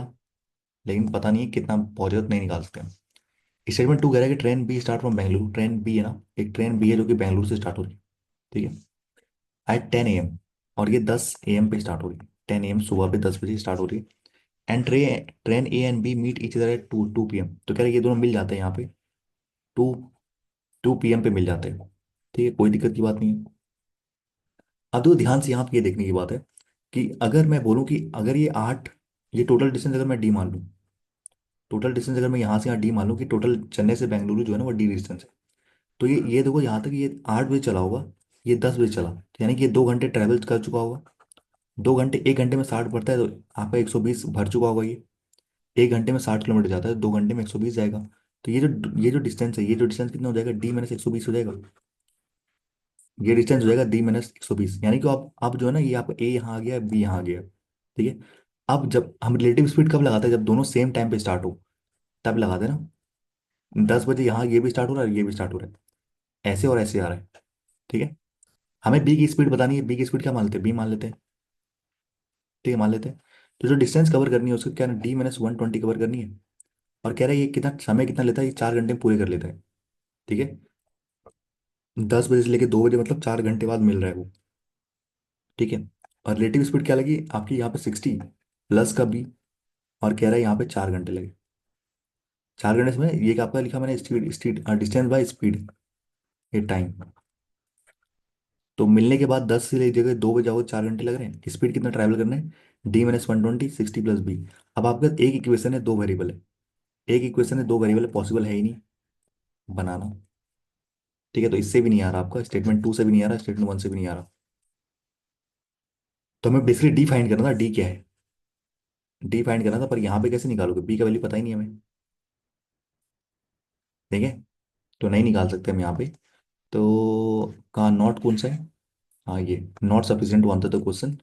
लेकिन पता नहीं है कितना पहुंचेगा, तो नहीं निकाल सकते हम। स्टेटमेंट टू कह रहा है कि train B start from Bengaluru. Train B है ना, एक ट्रेन बी है जो कि बेंगलुरु से स्टार्ट हो रही है। ठीक है, एट 10 AM, और ये 10 AM पे स्टार्ट हो रही है। 10 AM सुबह पे 10 बजे स्टार्ट हो रही है। And train A and B meet each other at 2 PM। तो कह रहे हैं ये दोनों मिल जाते हैं यहाँ पे, टू 2 PM पे मिल जाते हैं। ठीक है, कोई दिक्कत की बात नहीं है। अब तो ध्यान से यहाँ पे ये देखने की बात है कि अगर मैं बोलूँ कि अगर ये 8, ये टोटल डिस्टेंस अगर मैं डी मान लूँ, टोटल डिस्टेंस अगर मैं यहाँ से यहाँ डी मान लूँ कि टोटल चेन्नई से बेंगलुरु जो है ना वो डी डिस्टेंस है, तो ये देखो यहाँ तक ये 8 बजे चला होगा, ये 10 बजे चला, तो यानी कि ये 2 घंटे ट्रैवल कर चुका होगा। 2 घंटे, 1 घंटे में 60 बढ़ता है, तो आपका 120 भर चुका होगा ये। 1 घंटे में 60 किलोमीटर जाता है, 2 घंटे में 120 जाएगा। तो ये जो डिस्टेंस है, ये जो डिस्टेंस कितना हो जाएगा, D-120 हो जाएगा। ये डिस्टेंस हो जाएगा D-120, यानी कि आप जो है ना, ये आपका ए यहाँ आ गया, बी यहाँ आ गया। ठीक है, अब जब हम रिलेटिव स्पीड कब लगाते हैं, जब दोनों सेम टाइम पे स्टार्ट हो, तब लगाते हैं ना। 10 बजे यहाँ ये भी स्टार्ट हो रहा है, ये भी स्टार्ट हो रहा है, ऐसे और ऐसे आ रहा है। ठीक है, हमें बी की स्पीड बतानी है, बी की स्पीड क्या मान लेते हैं, बी मान लेते हैं। ठीक है, मान लेते हैं। तो जो डिस्टेंस कवर करनी है उसको क्या, D-120 कवर करनी है। और कह रहा है ये कितना समय कितना लेता है, ये 4 घंटे में पूरे कर लेता है। ठीक है, 10 बजे से लेके 2 बजे, मतलब 4 घंटे बाद मिल रहा है वो। ठीक है, और रिलेटिव स्पीड क्या लगी आपकी यहाँ पे, 60 प्लस का बी। और कह रहा है यहाँ पे 4 घंटे लगे। 4 घंटे से, में ये आपका लिखा मैंने, speed speed distance by speed, ये टाइम। तो मिलने के बाद 10 से ले जगह 2 बजे आओ, 4 घंटे लग रहे हैं। स्पीड कितना ट्रैवल करना है, D-120, 60 + B। अब आपके पास एक इक्वेशन है, 2 वेरिएबल है। एक इक्वेशन है, 2 वेरिएबल है, पॉसिबल है ही नहीं बनाना। ठीक है, तो इससे भी नहीं आ रहा आपका, स्टेटमेंट टू से भी नहीं आ रहा, स्टेटमेंट वन से भी नहीं आ रहा। तो हमें बेसिकली डी फाइंड करना था, डी क्या है, डी फाइंड करना था। पर यहाँ पे कैसे निकालोगे, बी का वैल्यू पता ही नहीं हमें। ठीक है, तो नहीं निकाल सकते हम यहाँ पे। तो कहाँ नॉट कौन सा है, हाँ ये not sufficient to answer the question.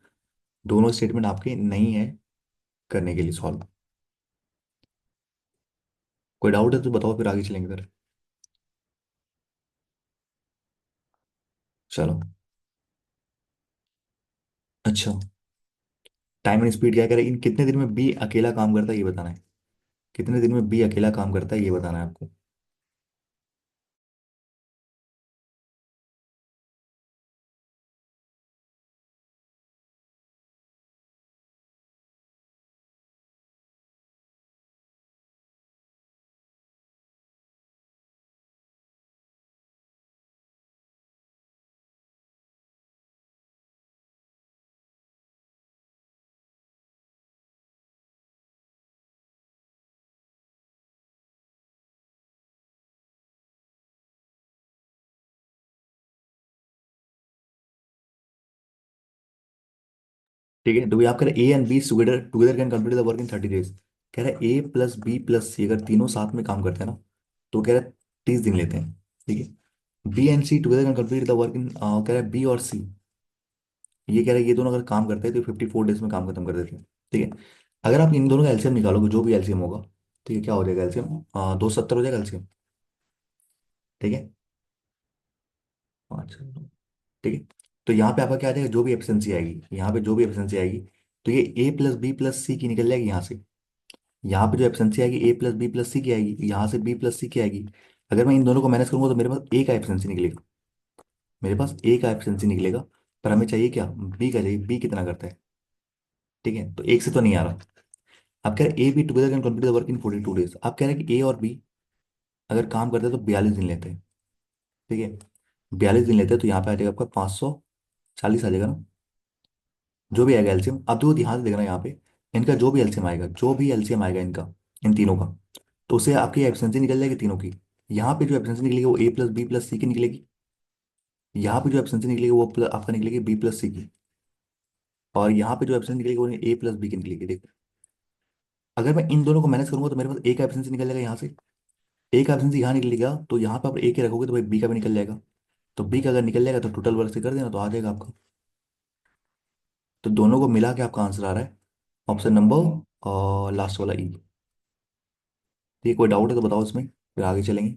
दोनों स्टेटमेंट आपके नहीं है करने के लिए सॉल्व। कोई डाउट है तो बताओ, फिर आगे चलेंगे फिर। चलो, अच्छा, टाइम एंड स्पीड क्या करें, इन कितने दिन में बी अकेला काम करता है ये बताना है। कितने दिन में बी अकेला काम करता है ये बताना है आपको। ठीक है, तो ये आप कह रहे ए and B together together can complete the work in 30 days. कह रहा है ए प्लस बी प्लस सी अगर तीनों साथ में काम करते हैं ना, तो कह रहा है 30 दिन लेते हैं। ठीक है, B and C together can complete the work in, कह रहा है बी और सी, ये कह रहा है ये दोनों अगर काम करते हैं तो 54 डेज में काम खत्म कर देते हैं। ठीक है, अगर आप इन दोनों का एलसीएम निकालोगे, जो भी एलसीएम होगा, ठीक है, क्या हो जाएगा एलसीएम, 270 हो जाएगा एलसीएम। ठीक है, 5, ठीक है। तो यहाँ पे आपका क्या आ जाएगा, जो भी एफिशिएंसी आएगी, यहाँ पे जो भी एफिशिएंसी आएगी, तो ये ए प्लस बी प्लस सी की निकल जाएगी यहाँ से। यहाँ पे जो एफिशिएंसी आएगी ए प्लस बी प्लस सी की आएगी, यहाँ से बी प्लस सी की आएगी। अगर मैं इन दोनों को मैनेज करूंगा तो मेरे पास ए का एफिशिएंसी निकलेगा, मेरे पास ए का एफिशिएंसी निकलेगा। पर हमें चाहिए क्या, बी का चाहिए, बी कितना करता है। ठीक है, तो एक से तो नहीं आ रहा। आप कह रहे A be together can complete the work in 42 days, आप कह रहे हैं कि ए और बी अगर काम करते हैं तो 42 दिन लेते हैं। ठीक है, 42 दिन लेते हैं, तो यहाँ पे आ जाएगा आपका 540 आ जाएगा ना, जो भी आएगा एलसीएम। अब देखो ध्यान से देखना यहाँ पे, इनका जो भी एलसीएम आएगा, जो भी एलसीएम आएगा इनका, इन तीनों का, तो उससे आपकी एफिशिएंसी निकल जाएगी तीनों की। यहाँ पे जो एफिशिएंसी निकलेगी वो ए प्लस बी प्लस सी की निकलेगी, यहाँ पे जो एफिशिएंसी निकलेगी वो आपका निकलेगी बी प्लस सी की, और यहाँ पे जो एफिशिएंसी निकलेगी वो ए प्लस बी की निकलेगी। देखो, अगर मैं इन दोनों को मैनेज करूंगा तो मेरे पास ए का एफिशिएंसी निकल जाएगा यहाँ से, ए का एफिशिएंसी यहाँ निकलेगा, तो यहाँ पे आप ए के रखोगे तो भाई बी का भी निकल जाएगा। तो बी का अगर निकल जाएगा तो टोटल वर्क से कर देना तो आ जाएगा आपका। तो दोनों को मिला के आपका आंसर आ रहा है ऑप्शन नंबर और लास्ट वाला ई। ये कोई डाउट है तो बताओ इसमें, फिर आगे चलेंगे।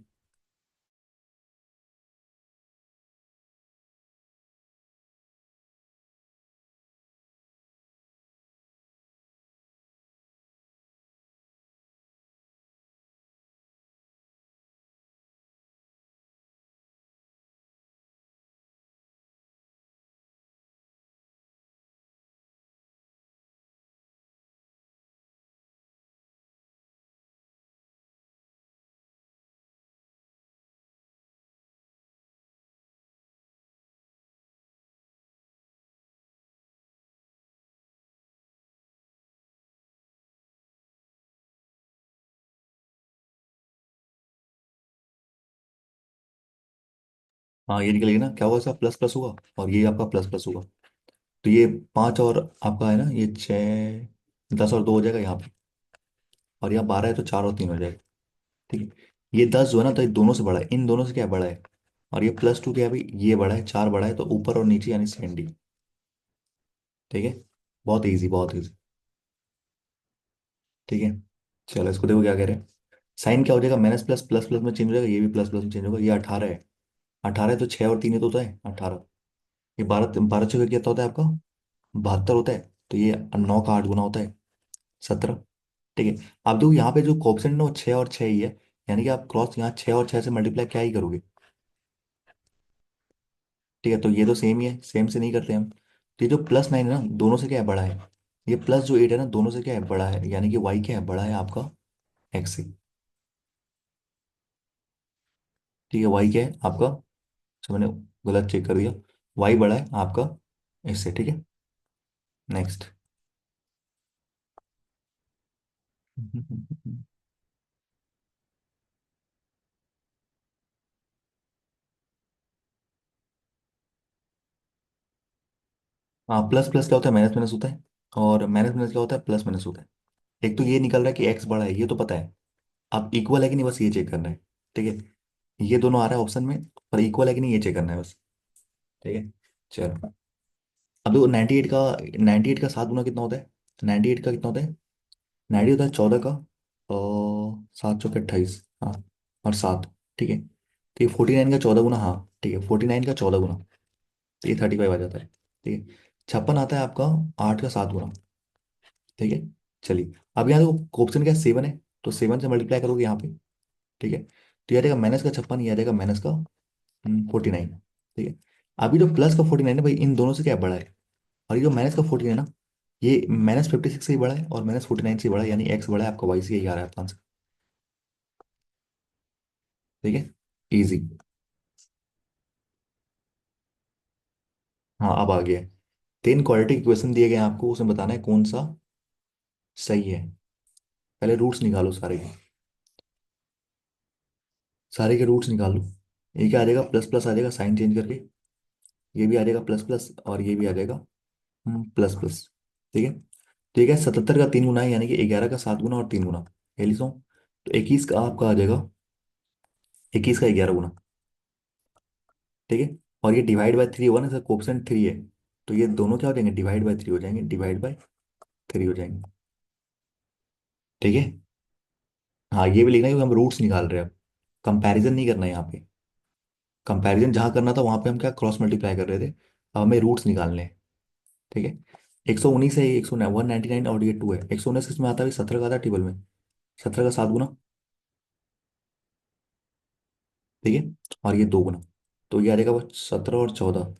हाँ ये निकलेगा ना, क्या होगा, सब प्लस प्लस होगा और ये आपका प्लस प्लस होगा। तो ये 5 और आपका है ना, ये 6, 10 और 2 हो जाएगा यहाँ पे, और यहाँ 12 है तो 4 और 3 हो जाएगा। ठीक है, ये 10 जो है ना, तो ये दोनों से बड़ा है, इन दोनों से क्या बड़ा है, और ये +2 क्या है भाई, ये बड़ा है, 4 बड़ा है, तो ऊपर और नीचे यानी सेकेंडरी। ठीक है, बहुत इजी बहुत इजी। ठीक है, चलो इसको देखो क्या कह रहे हैं। साइन क्या हो जाएगा, माइनस प्लस प्लस प्लस में चेंज हो जाएगा, ये भी प्लस प्लस में चेंज होगा। ये 18 है, 18 है तो 6 और 3 ही तो होता है 18। ये 12 12 6 कितना होता है आपका, 72 होता है। तो ये 9 का 8 गुना होता है 17। ठीक है, आप देखो यहाँ पे जो कोऑफिशिएंट है ना वो 6 और 6 ही है, यानी कि आप क्रॉस यहाँ 6 और 6 से मल्टीप्लाई क्या ही करोगे। ठीक है, तो ये तो सेम ही है, सेम से नहीं करते हम। तो ये जो +9 है ना, दोनों से क्या है, बड़ा है। ये प्लस जो 8 है ना, दोनों से क्या है, बड़ा है, यानी कि वाई क्या है, बड़ा है आपका एक्स से। ठीक है, वाई क्या है आपका, अच्छा मैंने गलत चेक कर दिया, वाई बड़ा है आपका इससे। ठीक है, नेक्स्ट। हाँ, प्लस प्लस क्या होता है, माइनस माइनस होता है, और माइनस माइनस क्या होता है, प्लस माइनस होता है। एक तो ये निकल रहा है कि एक्स बड़ा है, ये तो पता है। अब इक्वल है कि नहीं, बस ये चेक करना है। ठीक है, ये दोनों आ रहा है ऑप्शन में, पर इक्वल है कि नहीं ये चेक करना है बस। ठीक है, चलो। अब देखो 98 का 7 गुना कितना होता है, 98 का कितना होता है, 90 होता है 14 का, और 7 चौके 28, हाँ, और 7। ठीक है, तो ये 49 का 14 गुना, हाँ ठीक है, 49 का 14 गुना, तो ये 35 आ जाता है। ठीक है, 56 आता है आपका 8 का 7 गुना। ठीक है, चलिए। अब यहाँ देखो ऑप्शन क्या है, 7 है, तो 7 से मल्टीप्लाई करोगे यहाँ पे। ठीक है, तो ये आ जाएगा माइनस का 56, ये आ जाएगा माइनस का 49। ठीक है, अभी जो प्लस का 49 है भाई, इन दोनों से क्या बड़ा है, और ये जो माइनस का 14 है ना, ये -56 से ही बड़ा है और -49 से ही बड़ा है, यानी एक्स बड़ा है आपका वाई से, यही आ रहा है आपका आंसर। ठीक है, इजी। हाँ अब आ गया है। 3 क्वाड्रेटिक इक्वेशन दिए गए हैं आपको, उसमें बताना है कौन सा सही है। पहले रूट्स निकालो सारे के, सारे के रूट्स निकालो। ये क्या आ जाएगा, प्लस प्लस आ जाएगा साइन चेंज करके, ये भी आ जाएगा प्लस प्लस, और ये भी आ जाएगा प्लस प्लस। ठीक है। तो ये क्या 77 का 3 गुना है, यानी कि 11 का 7 गुना और 3 गुना। ये लिखता हूँ। तो 21 का आपका आ जाएगा, 21 का 11 गुना। ठीक है। और ये डिवाइड बाय 3 होगा ना सर, कोफिशिएंट 3 है। तो ये दोनों क्या हो जाएंगे, डिवाइड बाय 3 हो जाएंगे, डिवाइड बाय 3 हो जाएंगे। ठीक है। हाँ ये भी लिखना है क्योंकि हम रूट्स निकाल रहे हैं अब, कंपैरिजन नहीं करना है यहाँ पे। कंपैरिजन जहाँ करना था वहां पे हम क्या क्रॉस मल्टीप्लाई कर रहे थे, अब हमें रूट्स निकालने हैं। ठीक है। 119 है, 199 और ये 2 है। 119 किस में आता है, 17 का आता है टेबल में, 17 का 7 गुना। ठीक है। और ये 2 गुना। तो ये आ जाएगा वो 17 और 14।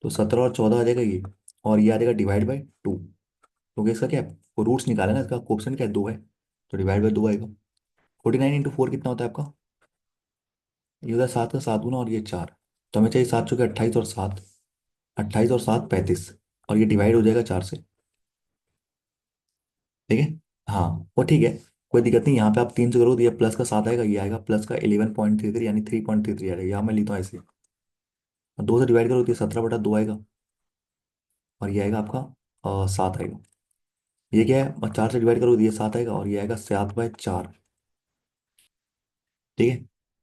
तो 17 और 14 आ जाएगा ये। और ये आ जाएगा डिवाइड बाई 2, क्योंकि इसका क्या है, वो रूट्स निकाले ना, इसका क्वेश्चन क्या है, 2 है। तो डिवाइड बाई 2 आएगा। 49 × 4 कितना होता है आपका, ये होता है 7 का 7 गुना और ये 4। तो हमें चाहिए 7 चौके 28 और 7, 28 और 7 35। और ये डिवाइड हो जाएगा 4 से। ठीक है। हाँ वो ठीक है, कोई दिक्कत नहीं। यहाँ पे आप 3 से करो तो ये प्लस का 7 आएगा, ये आएगा प्लस का 11.33 यानी 3.33 आएगा, यहाँ मैं लिखता हूँ ऐसे। और 2 से डिवाइड करो तो ये 17/2 आएगा। और ये आएगा आपका 7 आएगा। ये क्या है, और 4 से डिवाइड करो तो ये 7 आएगा, और ये आएगा 7/4। ठीक है।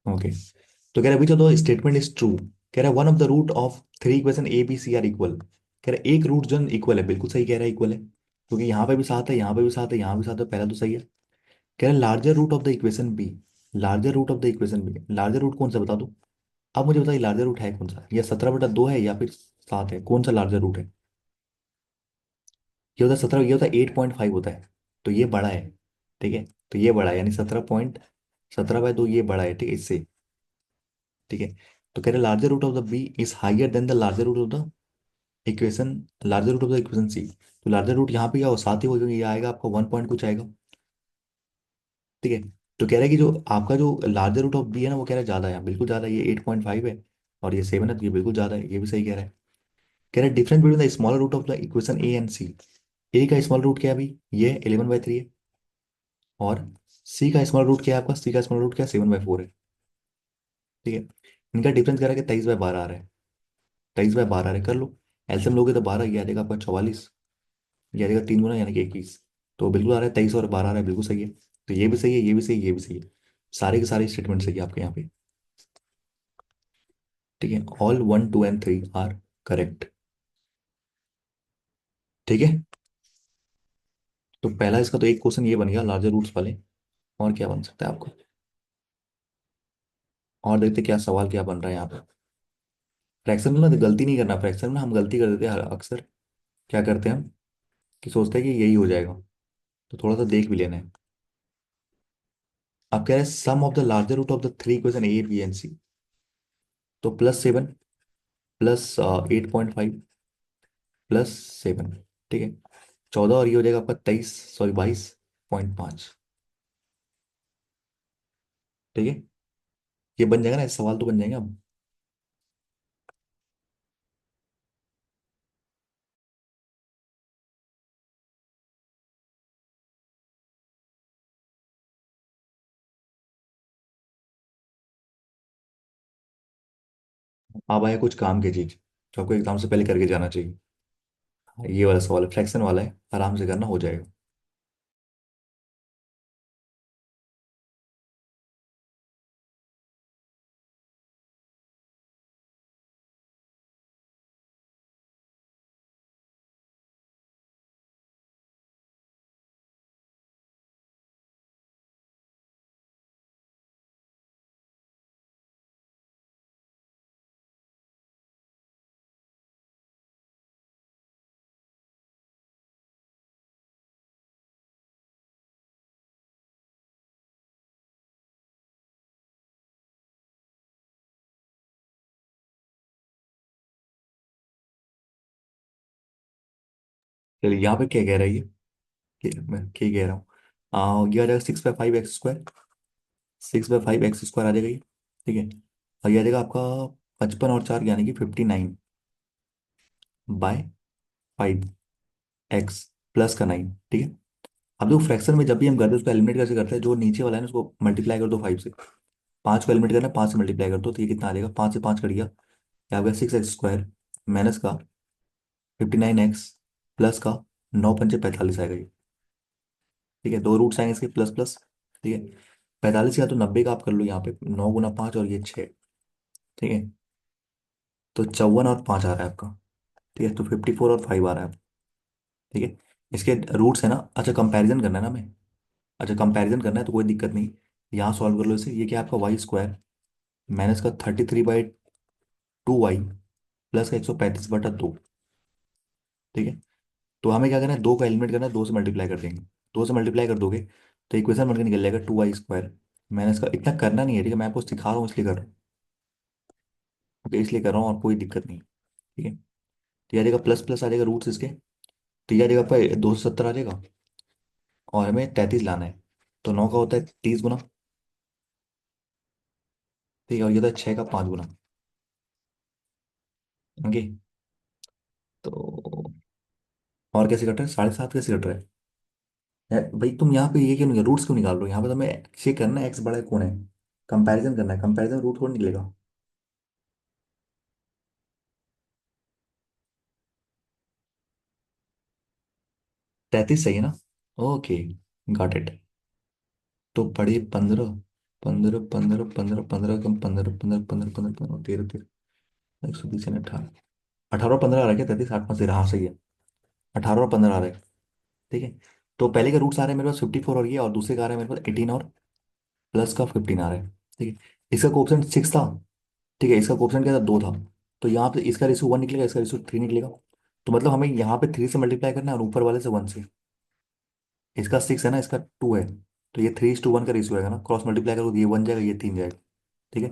ओके। तो कह रहा है which of the statement is true. कह रहा है one of the root of 3 equation A B C are equal. कह रहा है एक रूट जन इक्वल है, बिल्कुल सही कह रहा है, इक्वल है, क्योंकि यहाँ पे भी 7 है, यहाँ पे भी 7 है, यहाँ भी 7 है, पहला तो सही है। कह रहा है larger root of the equation B. Larger root of the equation B, larger root कौन सा बता दो। अब मुझे बताइए लार्जर रूट है कौन सा, या 17/2 है या फिर 7 है, कौन सा लार्जर रूट है। ये होता है 17, ये होता है 8.5 होता है। तो ये बड़ा है। ठीक है। तो ये बड़ा है, यानी 17/2 ये बड़ा है, ठीक है, इससे। ठीक है। तो कह रहे larger root of the B is higher than the larger root of the equation, larger root of the equation C. तो लार्जर रूट यहाँ पे क्या हो, 7 ही हो, क्योंकि ये आएगा आपका 1 पॉइंट कुछ आएगा। ठीक है। तो कह रहा है कि जो आपका जो लार्जर रूट ऑफ बी है ना, वो कह रहा है ज्यादा है, बिल्कुल ज्यादा है, ये 8.5 है। और ये 7 है, तो ये बिल्कुल ज्यादा है, ये भी सही कह रहा है। कह रहा है difference between the smaller root of the equation A and C. A का स्मॉलर रूट क्या है अभी, ये 11/3 है। और सी का स्मॉलर रूट क्या है आपका, सी का स्मॉलर रूट क्या है, 7/4 है। ठीक है। इनका डिफरेंस कह रहा है कि 23/12 आ रहा है। 23/12 आ रहा है, कर लो। एलसीएम लोगे तो 12, ये आ जाएगा आपका 44। ये आ जाएगा 3 गुना यानी कि 21। तो बिल्कुल आ रहा है, 23 और 12 आ रहा है, बिल्कुल सही है। तो ये भी सही है, ये भी सही है, ये भी सही है। सारे के सारे स्टेटमेंट सही है आपके यहाँ पे। ठीक है। All 1 2 and 3 are correct. ठीक है। तो पहला इसका तो एक क्वेश्चन ये बन गया लार्जर रूट्स वाले। और क्या बन सकता है आपको, और देखते क्या सवाल क्या बन रहा है यहाँ पे। फ्रैक्शन में ना तो गलती नहीं करना, फ्रैक्शन में हम गलती कर देते हैं अक्सर। क्या करते हैं हम, कि सोचते हैं कि यही हो जाएगा। तो थोड़ा सा देख भी लेना है। अब कह रहे हैं sum of the larger root of the 3 equation A B and C. तो +7 +8.5 +7। ठीक है। 14 और ये हो जाएगा आपका 23, सॉरी 22.5। ठीक है। ये बन जाएगा ना, इस सवाल तो बन जाएंगे अब। आप आए कुछ काम की चीज जो आपको एग्जाम से पहले करके जाना चाहिए। हाँ, ये वाला सवाल है, फ्रैक्शन वाला है, आराम से करना, हो जाएगा। चलिए यहाँ पे क्या कह रहा है ये, मैं क्या कह रहा हूँ, ये आ जाएगा 6/5 x²। 6/5 x² आ जाएगा ये। ठीक है। और ये आ जाएगा आपका 55 और 4 यानी कि 59/5 x +9। ठीक है। अब देखो फ्रैक्शन में जब भी हम करते हैं उसको एलिमिनेट कैसे करते हैं, जो नीचे वाला है ना उसको मल्टीप्लाई कर दो 5 से। 5 को एलिमिनेट करना है, 5 से मल्टीप्लाई कर दो, तो ये कितना आ जाएगा, 5 से 5 कट गया, क्या हो गया 6 x² माइनस का 59 x प्लस का 9 × 5 = 45 आएगा ये। ठीक है, दो रूट्स आएंगे इसके प्लस प्लस। ठीक है, 45 या तो 90 का आप कर लो यहाँ पे, 9 × 5 और ये 6। ठीक है, तो 54 और 5 आ रहा है आपका। ठीक है, तो 54 और 5 आ रहा है। ठीक है, इसके रूट्स है ना। अच्छा, कंपैरिजन करना है ना हमें। अच्छा, कंपैरिजन करना है तो कोई दिक्कत नहीं। यहाँ सॉल्व कर लो इसे। ये क्या है आपका y² माइनस का 33/2y प्लस का 135/2। ठीक है, तो हमें क्या करना है, दो का एलिमिनेट करना है, दो से मल्टीप्लाई कर देंगे। दो से मल्टीप्लाई कर दोगे तो इक्वेशन बनकर निकल जाएगा 2y² माइनस का, इतना करना नहीं है। ठीक है, मैं आपको सिखा रहा हूँ इसलिए कर रहा हूँ। ओके, इसलिए कर रहा हूँ और कोई दिक्कत नहीं। ठीक है, तो ये आ जाएगा प्लस प्लस आ जाएगा रूट्स इसके। तो ये आ जाएगा आपका 270 आ जाएगा। और हमें 33 लाना है। तो 9 का होता है 30 गुना। ठीक है, और ये होता है 6 का 5 गुना। ओके, तो और कैसे कट रहा है, 7.5 कैसे कट रहा है। यार भाई तुम यहाँ पे ये क्यों नहीं, रूट्स क्यों निकाल रहे हो, यहाँ पे तुम्हें चेक करना है एक्स बड़ा है कौन है। कंपैरिजन करना है, कंपैरिजन रूट थोड़ा निकलेगा। 33 सही है ना। Okay, got it. तो बड़े 15, 15 15 15 15 कम 15 15 15 15 15 13 13 120 यानी 18। 18 और 15 आ रहा है क्या, 33 8 5 13, हाँ सही है। 18 और 15 आ रहा है। ठीक है, तो पहले के रूट्स आ रहे हैं मेरे पास 54 और ये, और दूसरे का आ रहा है मेरे पास 18 और प्लस का 15 आ रहा है। ठीक है, इसका कोएफिशिएंट 6 था। ठीक है, इसका कोएफिशिएंट क्या था, 2 था। तो यहाँ पे इसका रेशियो 1 निकलेगा, इसका रेशियो 3 निकलेगा। तो मतलब हमें यहाँ पे 3 से मल्टीप्लाई करना है और ऊपर वाले से 1 से। इसका 6 है ना, इसका 2 है। तो ये 3:1 का रेशियो आएगा ना, क्रॉस मल्टीप्लाई करो तो ये 1 जाएगा, ये 3 जाएगा। ठीक है,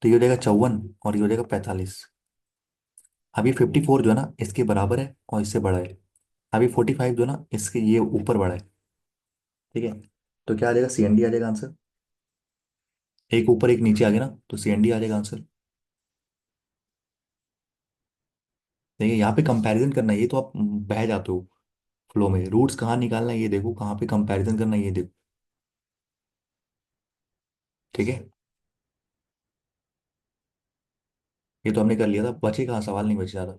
तो ये हो जाएगा 54 और ये हो जाएगा 45। अभी 54 जो है ना इसके बराबर है और इससे बड़ा है। अभी 45 जो है ना इसके ये ऊपर बड़ा है। ठीक है, तो क्या आ जाएगा, CND आ जाएगा आंसर। एक ऊपर एक नीचे आ गया ना, तो CND आ जाएगा आंसर। देखिए, यहाँ पे कंपैरिजन करना है, ये तो आप बह जाते हो फ्लो में। रूट्स कहाँ निकालना है ये देखो, कहाँ पे कंपैरिजन करना है ये देखो। ठीक है, ये तो हमने कर लिया था, बचे कहाँ, सवाल नहीं बचे ज्यादा।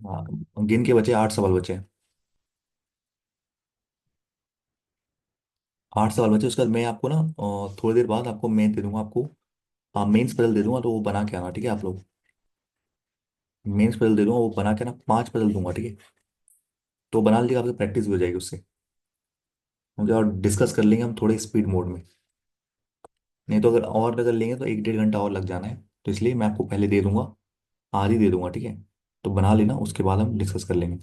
हाँ, गिन के बचे 8 सवाल बचे। 8 सवाल बचे, उसके बाद मैं आपको ना थोड़ी देर बाद आपको मैं दे दूंगा आपको। हाँ, मेंस पजल दे दूंगा, तो वो बना के आना। ठीक है, आप लोग मेंस पजल दे दूंगा, वो बना के ना 5 पजल दूंगा। ठीक है, तो बना लीजिएगा, आपकी प्रैक्टिस भी हो जाएगी उससे। ओके, और डिस्कस कर लेंगे हम थोड़े स्पीड मोड में। नहीं तो अगर लेंगे तो 1 1.5 घंटा और लग जाना है। तो इसलिए मैं आपको पहले दे दूंगा, आज ही दे दूंगा। ठीक है, तो बना लेना, उसके बाद हम डिस्कस कर लेंगे।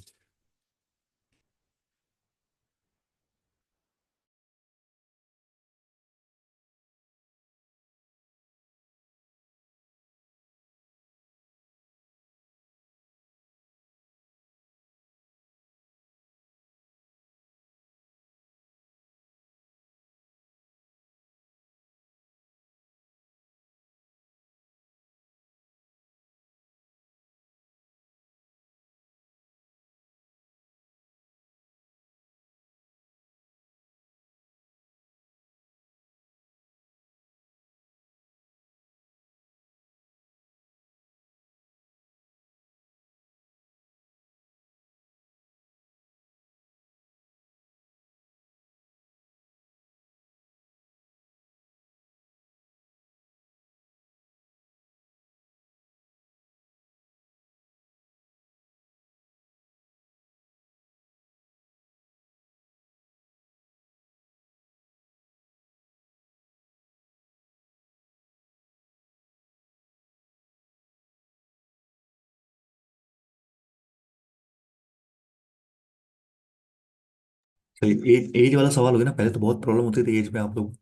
चलिए, एज एज वाला सवाल हो गया ना। पहले तो बहुत प्रॉब्लम होती थी एज में आप लोग,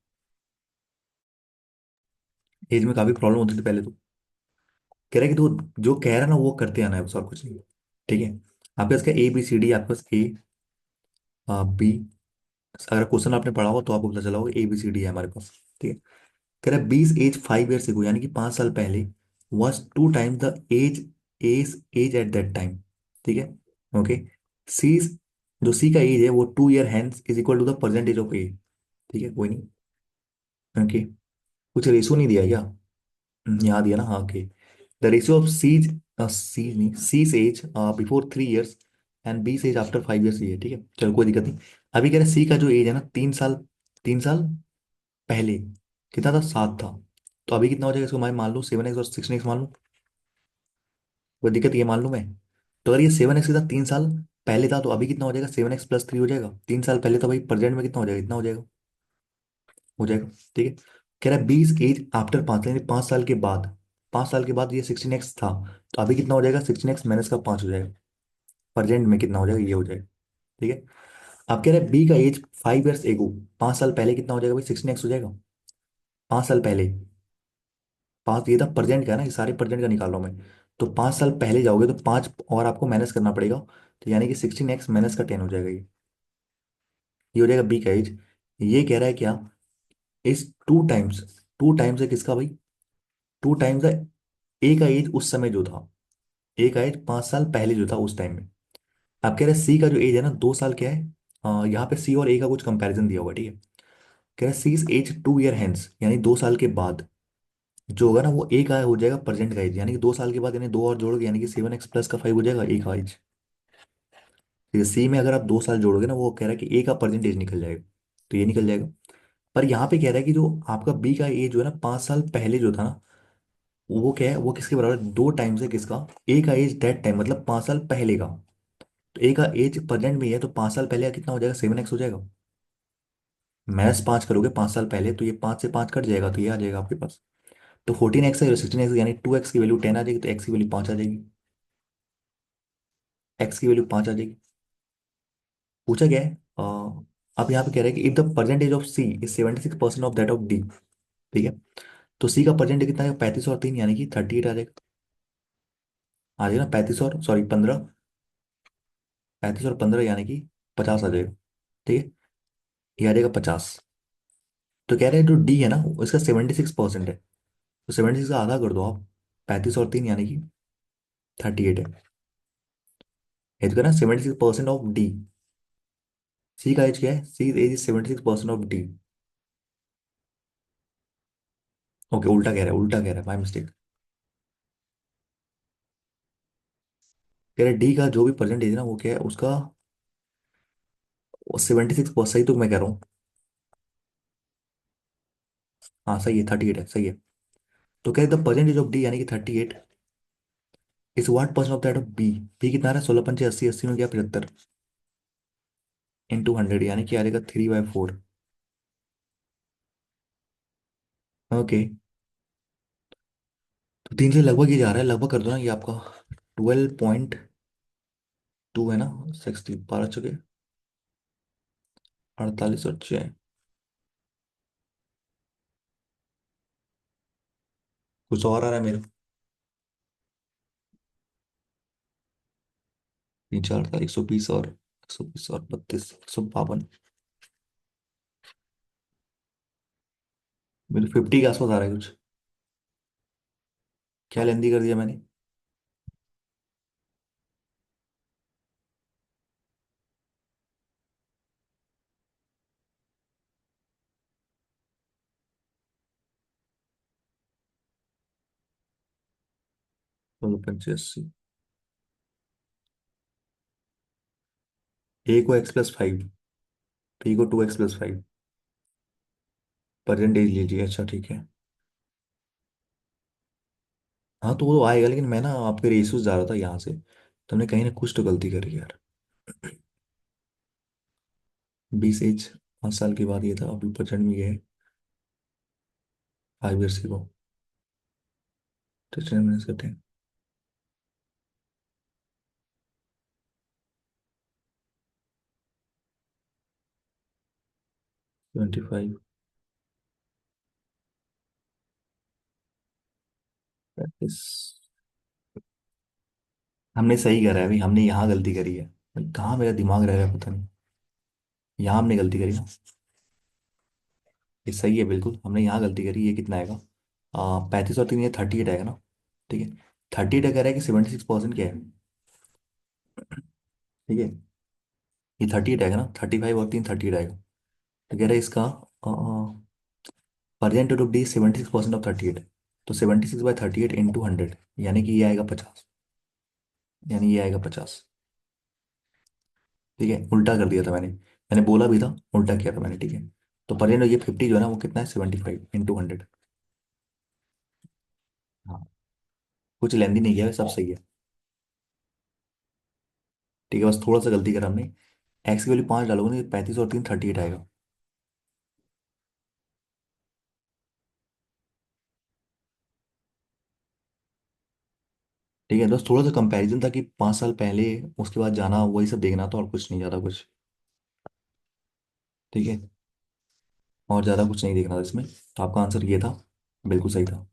एज में काफी प्रॉब्लम होती थी पहले तो। कह रहा है कि तो जो कह रहा है ना वो करते आना है, बस और कुछ नहीं। ठीक है, आपके पास क्या ABCD, आपके पास B। अगर क्वेश्चन आपने पढ़ा हो तो आपको पता चला होगा ABCD है हमारे पास। ठीक है, कह रहा है 20 एज 5 ईयर्स एगो, यानी कि 5 साल पहले was 2 times the age age age at that time. ठीक है, ओके। सी, जो सी का एज है वो 2 year hence is equal to the percentage of age. ठीक है, कोई नहीं। ओके, कुछ रेशो नहीं दिया है क्या। यहाँ दिया ना, हाँ okay. The ratio of C's, C नहीं, C's age before 3 years and B age after 5 years, ये है, ठीक है, चलो कोई दिक्कत नहीं। अभी कह रहे सी का जो एज है ना 3 साल, 3 साल पहले कितना था, 7 था। तो अभी कितना हो जाएगा इसको, मैं मान लूँ 7x और 16x मान लूँ, कोई दिक्कत, ये मान लूँ मैं। तो अगर ये 7x के साथ 3 साल पहले था, तो अभी कितना हो जाएगा, 7x + 3 हो जाएगा। 3 साल पहले तो भाई प्रेजेंट में कितना हो जाएगा, इतना हो जाएगा, हो जाएगा। ठीक है। कह रहा है 20 एज आफ्टर 5, यानी 5 साल के बाद, 5 साल के बाद ये 16x था, तो अभी कितना हो जाएगा, 16x - 5 हो जाएगा। प्रेजेंट में कितना हो जाएगा, ये हो जाएगा। ठीक है। अब कह रहे हैं बी का एज 5 ईयर्स एगो, 5 साल पहले कितना हो जाएगा भाई, 16x हो जाएगा। 5 साल पहले, पाँच ये था प्रेजेंट का है ना, ये सारे प्रेजेंट का निकाल रहा हूँ मैं। तो 5 साल पहले जाओगे तो पाँच और आपको माइनस करना पड़ेगा, तो यानी कि 16x - 10 हो जाएगा ये हो जाएगा बी का एज। ये कह रहा है क्या, इस 2 टाइम्स, 2 टाइम्स है किसका भाई, 2 टाइम्स है ए का एज उस समय जो था, ए का एज 5 साल पहले जो था उस टाइम में। आप कह रहे हैं सी का जो एज है ना 2 साल क्या है, यहाँ पे सी और ए का कुछ कंपैरिजन दिया हुआ है, ठीक है। कह रहे हैं सी इज एज 2 ईयर हैंस, यानी 2 साल के बाद जो होगा ना वो ए का हो जाएगा प्रेजेंट का एज, यानी कि 2 साल के बाद यानी दो और जोड़ोगे, यानी कि 7x + 5 हो जाएगा ए का एज। सी में अगर आप 2 साल जोड़ोगे ना, वो कह रहा है कि ए का परसेंटेज निकल जाएगा, तो ये निकल जाएगा। पर यहाँ पे कह रहा है कि जो आपका बी का एज जो है ना 5 साल पहले जो था ना, वो क्या है, वो किसके बराबर है, 2 टाइम्स है किसका, ए का एज दैट टाइम, मतलब 5 साल पहले का। तो ए का एज प्रेजेंट में ही है, तो 5 साल पहले का कितना हो जाएगा, 7x हो जाएगा। -5 करोगे 5 साल पहले, तो ये 5 से 5 कट जाएगा, तो ये आ जाएगा आपके पास। तो 14x है, 16x, यानी 2x की वैल्यू 10 आ जाएगी, तो x की वैल्यू 5 आ जाएगी, x की वैल्यू 5 आ जाएगी। पूछा क्या है, अब यहाँ पे कह रहा है कि if the percentage of C is 76% of that of D, ठीक है। तो सी का परसेंटेज कितना है, 35 और 3, यानी कि 38 आ जाएगा। आ जाएगा ना, 35 और सॉरी 15, 35 और 15 यानी कि 50 आ जाएगा। ठीक है, ये आ जाएगा 50। तो कह रहे हैं जो डी है ना उसका 76% है, तो 76 का आधा कर दो आप, 35 और 3 यानी कि 38 है। ये तो कहना 76% ऑफ डी, सी का एज क्या है, C age is 76% of D. Okay, उल्टा कह रहा है, उल्टा कह रहा है, माई मिस्टेक। कह रहा है डी का जो भी परसेंटेज है ना वो क्या है उसका, 76, सही तो मैं कह रहा हूँ। हाँ सही है, 38 है, सही है। तो कह द परसेंटेज ऑफ डी यानी कि 38 is what percent of that of B, B कितना रहा 16 × 5 = 80, 80 में क्या 75 इंटू 100, यानी कि आ जाएगा 3/4। ओके, तो 3 से लगभग ही जा रहा है, लगभग कर दो ना, ये आपका 12.2 है ना, 60 12 चुके 48 और 6। कुछ और आ रहा है मेरे, 3 4 120 और 120 और 32, 152, मेरे 50 के आसपास आ रहा है कुछ। क्या लेंदी कर दिया मैंने। चलो 85, ए को x + 5, बी को 2x + 5, परसेंटेज लीजिए, अच्छा ठीक है। हाँ तो वो आएगा, लेकिन मैं ना आपके रेसूस जा रहा था यहाँ से, तुमने कहीं ना कुछ तो गलती करी यार। 20 एज 5 साल के बाद ये था, अभी परसेंट में ये है 5 ईयर्स को, तो 10 मिनट करते हैं। 25 35, हमने सही करा है भाई, हमने यहाँ गलती करी है भाई, कहाँ मेरा दिमाग रह रहा है पता नहीं, यहाँ हमने गलती करी ना। ये सही है बिल्कुल, हमने यहाँ गलती करी, ये कितना आएगा, 35 और 3, ये 38 आएगा ना। ठीक है, 38 कह रहा है कि 76% क्या है, ठीक है, ये 38 आएगा ना, 35 और 3 38 आएगा। तो कह रहा है इसका परसेंटेज ऑफ डी 76% ऑफ 38, तो 76/38 इंटू 100, यानी कि ये आएगा 50, यानी ये आएगा 50। ठीक है, उल्टा कर दिया था मैंने, मैंने बोला भी था, उल्टा किया था मैंने, ठीक है। तो पर ये 50 जो है ना वो कितना है, 75 इंटू 100। हाँ, कुछ लेंदी नहीं किया है, सब सही है। ठीक है, बस थोड़ा सा गलती करा हमने। एक्स की वैल्यू 5 डालोगे ना, 35 और 3 38 आएगा। ठीक है, बस थोड़ा सा कंपैरिजन था कि 5 साल पहले, उसके बाद जाना, वही सब देखना था, और कुछ नहीं, ज़्यादा कुछ। ठीक है, और ज़्यादा कुछ नहीं देखना था इसमें। तो आपका आंसर ये था, बिल्कुल सही था।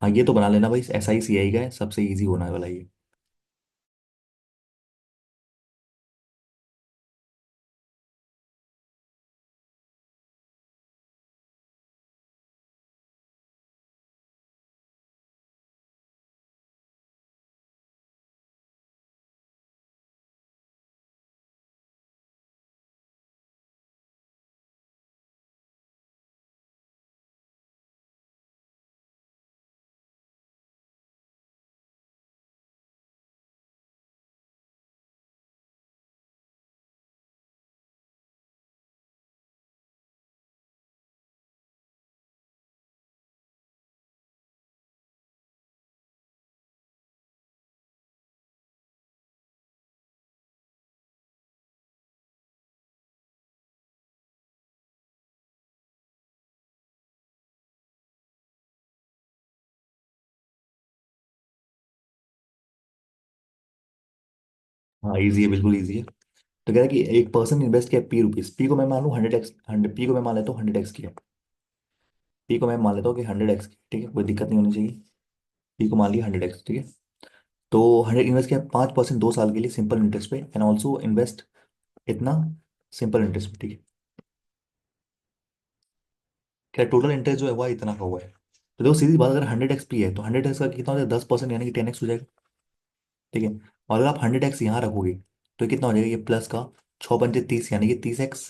हाँ, ये तो बना लेना भाई, एस आई सी आई का है, सबसे ईजी होने वाला ये। हाँ, ईजी है, बिल्कुल ईजी है। तो कह रहा है कि एक पर्सन इन्वेस्ट किया P रुपीज, पी को मैं मान लूँ 100x, 100 पी को मैं मान लेता हूँ 100x की है। पी को मैं मान लेता हूँ कि 100x की, ठीक है, कोई दिक्कत नहीं होनी चाहिए। पी को मान लिया 100x, ठीक है। तो 100 इन्वेस्ट किया 5% 2 साल के लिए सिंपल इंटरेस्ट पे, एंड ऑल्सो इन्वेस्ट इतना सिंपल इंटरेस्ट पे, ठीक है। क्या टोटल इंटरेस्ट जो है वह इतना का हुआ है। तो देखो सीधी बात, अगर 100x पी है तो 100x का कितना हो जाएगा, 10%, यानी कि 10x हो जाएगा। ठीक है, और अगर आप 100x यहाँ रखोगे तो ये कितना हो जाएगा, ये प्लस का 6 पंचे 30, यानी कि 30x,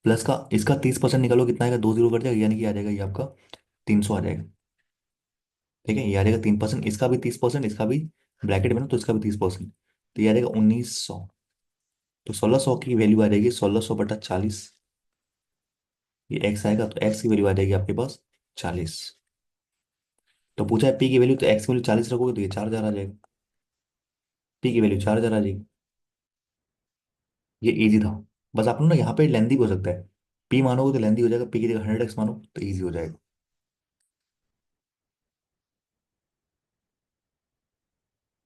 प्लस का इसका 30% निकालो, कितना आएगा, 2 जीरो कट जाएगा, यानी कि आ जाएगा ये आपका 300 आ जाएगा। ठीक है, ये आ जाएगा 3%, इसका भी 30%, इसका भी ब्रैकेट में ना, तो इसका भी 30%, तो ये आ जाएगा 1900। तो 1600 की वैल्यू आ जाएगी 1600/40। ये एक्स आएगा, तो एक्स की वैल्यू आ जाएगी आपके पास 40। तो पूछा है पी की वैल्यू, तो एक्स की वैल्यू 40 रखोगे तो ये 4000 आ जाएगा। पी की वैल्यू 4000 आ जाएगी। ये इजी था। बस आप लोग ना यहाँ पे लेंदी हो सकता है, पी मानोगे तो लेंदी हो जाएगा, पी की जगह 100x मानो तो इजी हो जाएगा।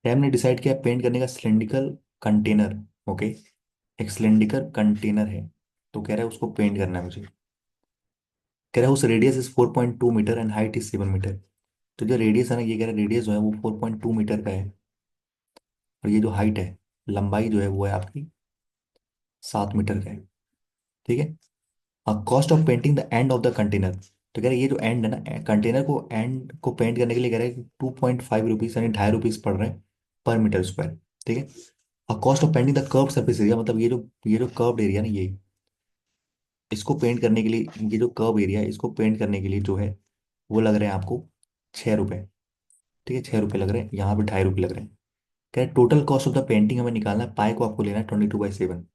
टैम ने डिसाइड किया पेंट करने का सिलेंड्रिकल कंटेनर, ओके, एक सिलेंड्रिकल कंटेनर है, तो कह रहा है उसको पेंट करना है मुझे। कह रहा है उस radius is 4.2 metre and height is 7 metre. तो जो रेडियस है ना, ये कह रहा है रेडियस जो है वो 4.2 मीटर का है, और ये जो हाइट है, लंबाई जो है वो है आपकी 7 मीटर का है। ठीक है, cost of painting the end of the container. तो कह रहे हैं ये जो एंड है ना, कंटेनर को एंड को पेंट करने के लिए कह रहे हैं कि 2.5 रुपीज, यानी 2.5 रुपीज पड़ रहे हैं पर मीटर स्क्वायर। ठीक है, और cost of painting the curve surface area, मतलब ये जो कर्व्ड एरिया ना, ये इसको पेंट करने के लिए, ये जो कर्व एरिया है इसको पेंट करने के लिए जो है वो लग रहे हैं आपको 6 रुपए। ठीक है, 6 रुपए लग रहे हैं, यहाँ पे 2.5 रुपये लग रहे हैं। कह रहे total cost of the painting हमें निकालना है, पाई को आपको लेना है 22/7।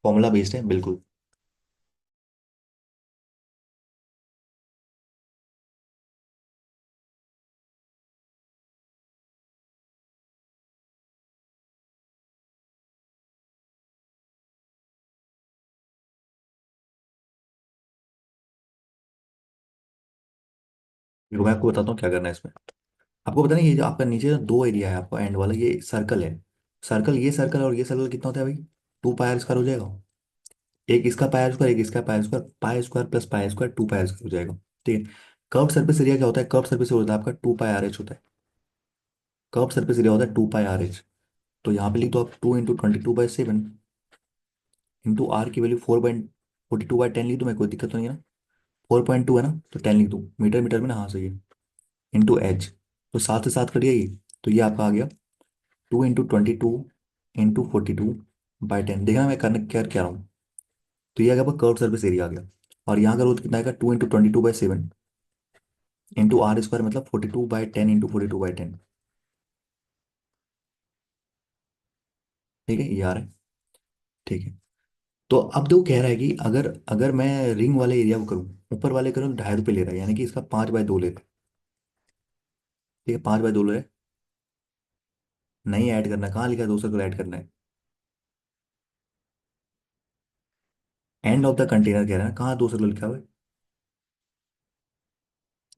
फॉर्मूला बेस्ड है बिल्कुल। देखो मैं आपको बताता हूँ क्या करना है इसमें। आपको पता नहीं, ये जो आपका नीचे दो एरिया है आपका एंड वाला, ये सर्कल है। सर्कल, ये सर्कल और ये सर्कल कितना होता है भाई, 2 पाई स्क्वायर हो जाएगा। एक इसका पाई स्क्वायर, एक इसका pi square plus pi square 2 pi square हो जाएगा। ठीक है, कर्व सरफेस एरिया क्या होता है, कर्व सरफेस एरिया होता है आपका 2 पाई आर एच होता है। कर्व सरफेस एरिया होता है 2 पाई आर एच। तो यहाँ पे लिख दो आप 2 × 22/7 इंटू आर की वैल्यू 4.42/10 लिख दो, मैं कोई दिक्कत तो नहीं है ना। 4.2 है ना, तो 10 लिख दो, मीटर मीटर में ना, हाँ सही है। इंटू एच, तो 7 से 7 कट गया ये, तो ये आपका आ गया 2 × 22 × 42/10। देखना मैं करने क्या क्या रहा हूँ। तो ये आ गया कर्व सर्फेस एरिया आ गया। और यहाँ का रूट कितना आएगा, 2 इंटू 22/7 इंटू आर स्क्वायर, मतलब 42/10 इंटू 42/10। ठीक है, ये आ रहा है। ठीक है। तो अब तो कह रहा है कि अगर अगर मैं रिंग वाले एरिया को करूँ, ऊपर वाले करूँ तो ढाई रुपये ले रहा है, यानी कि इसका 5/2 ले रहा है। ठीक है, 5/2 ले रहा है। नहीं ऐड करना, कहाँ लिखा है 2 सर्कल ऐड करना है? एंड ऑफ द कंटेनर कह रहा है, कहाँ 2 सर्कल लिखा हुआ है?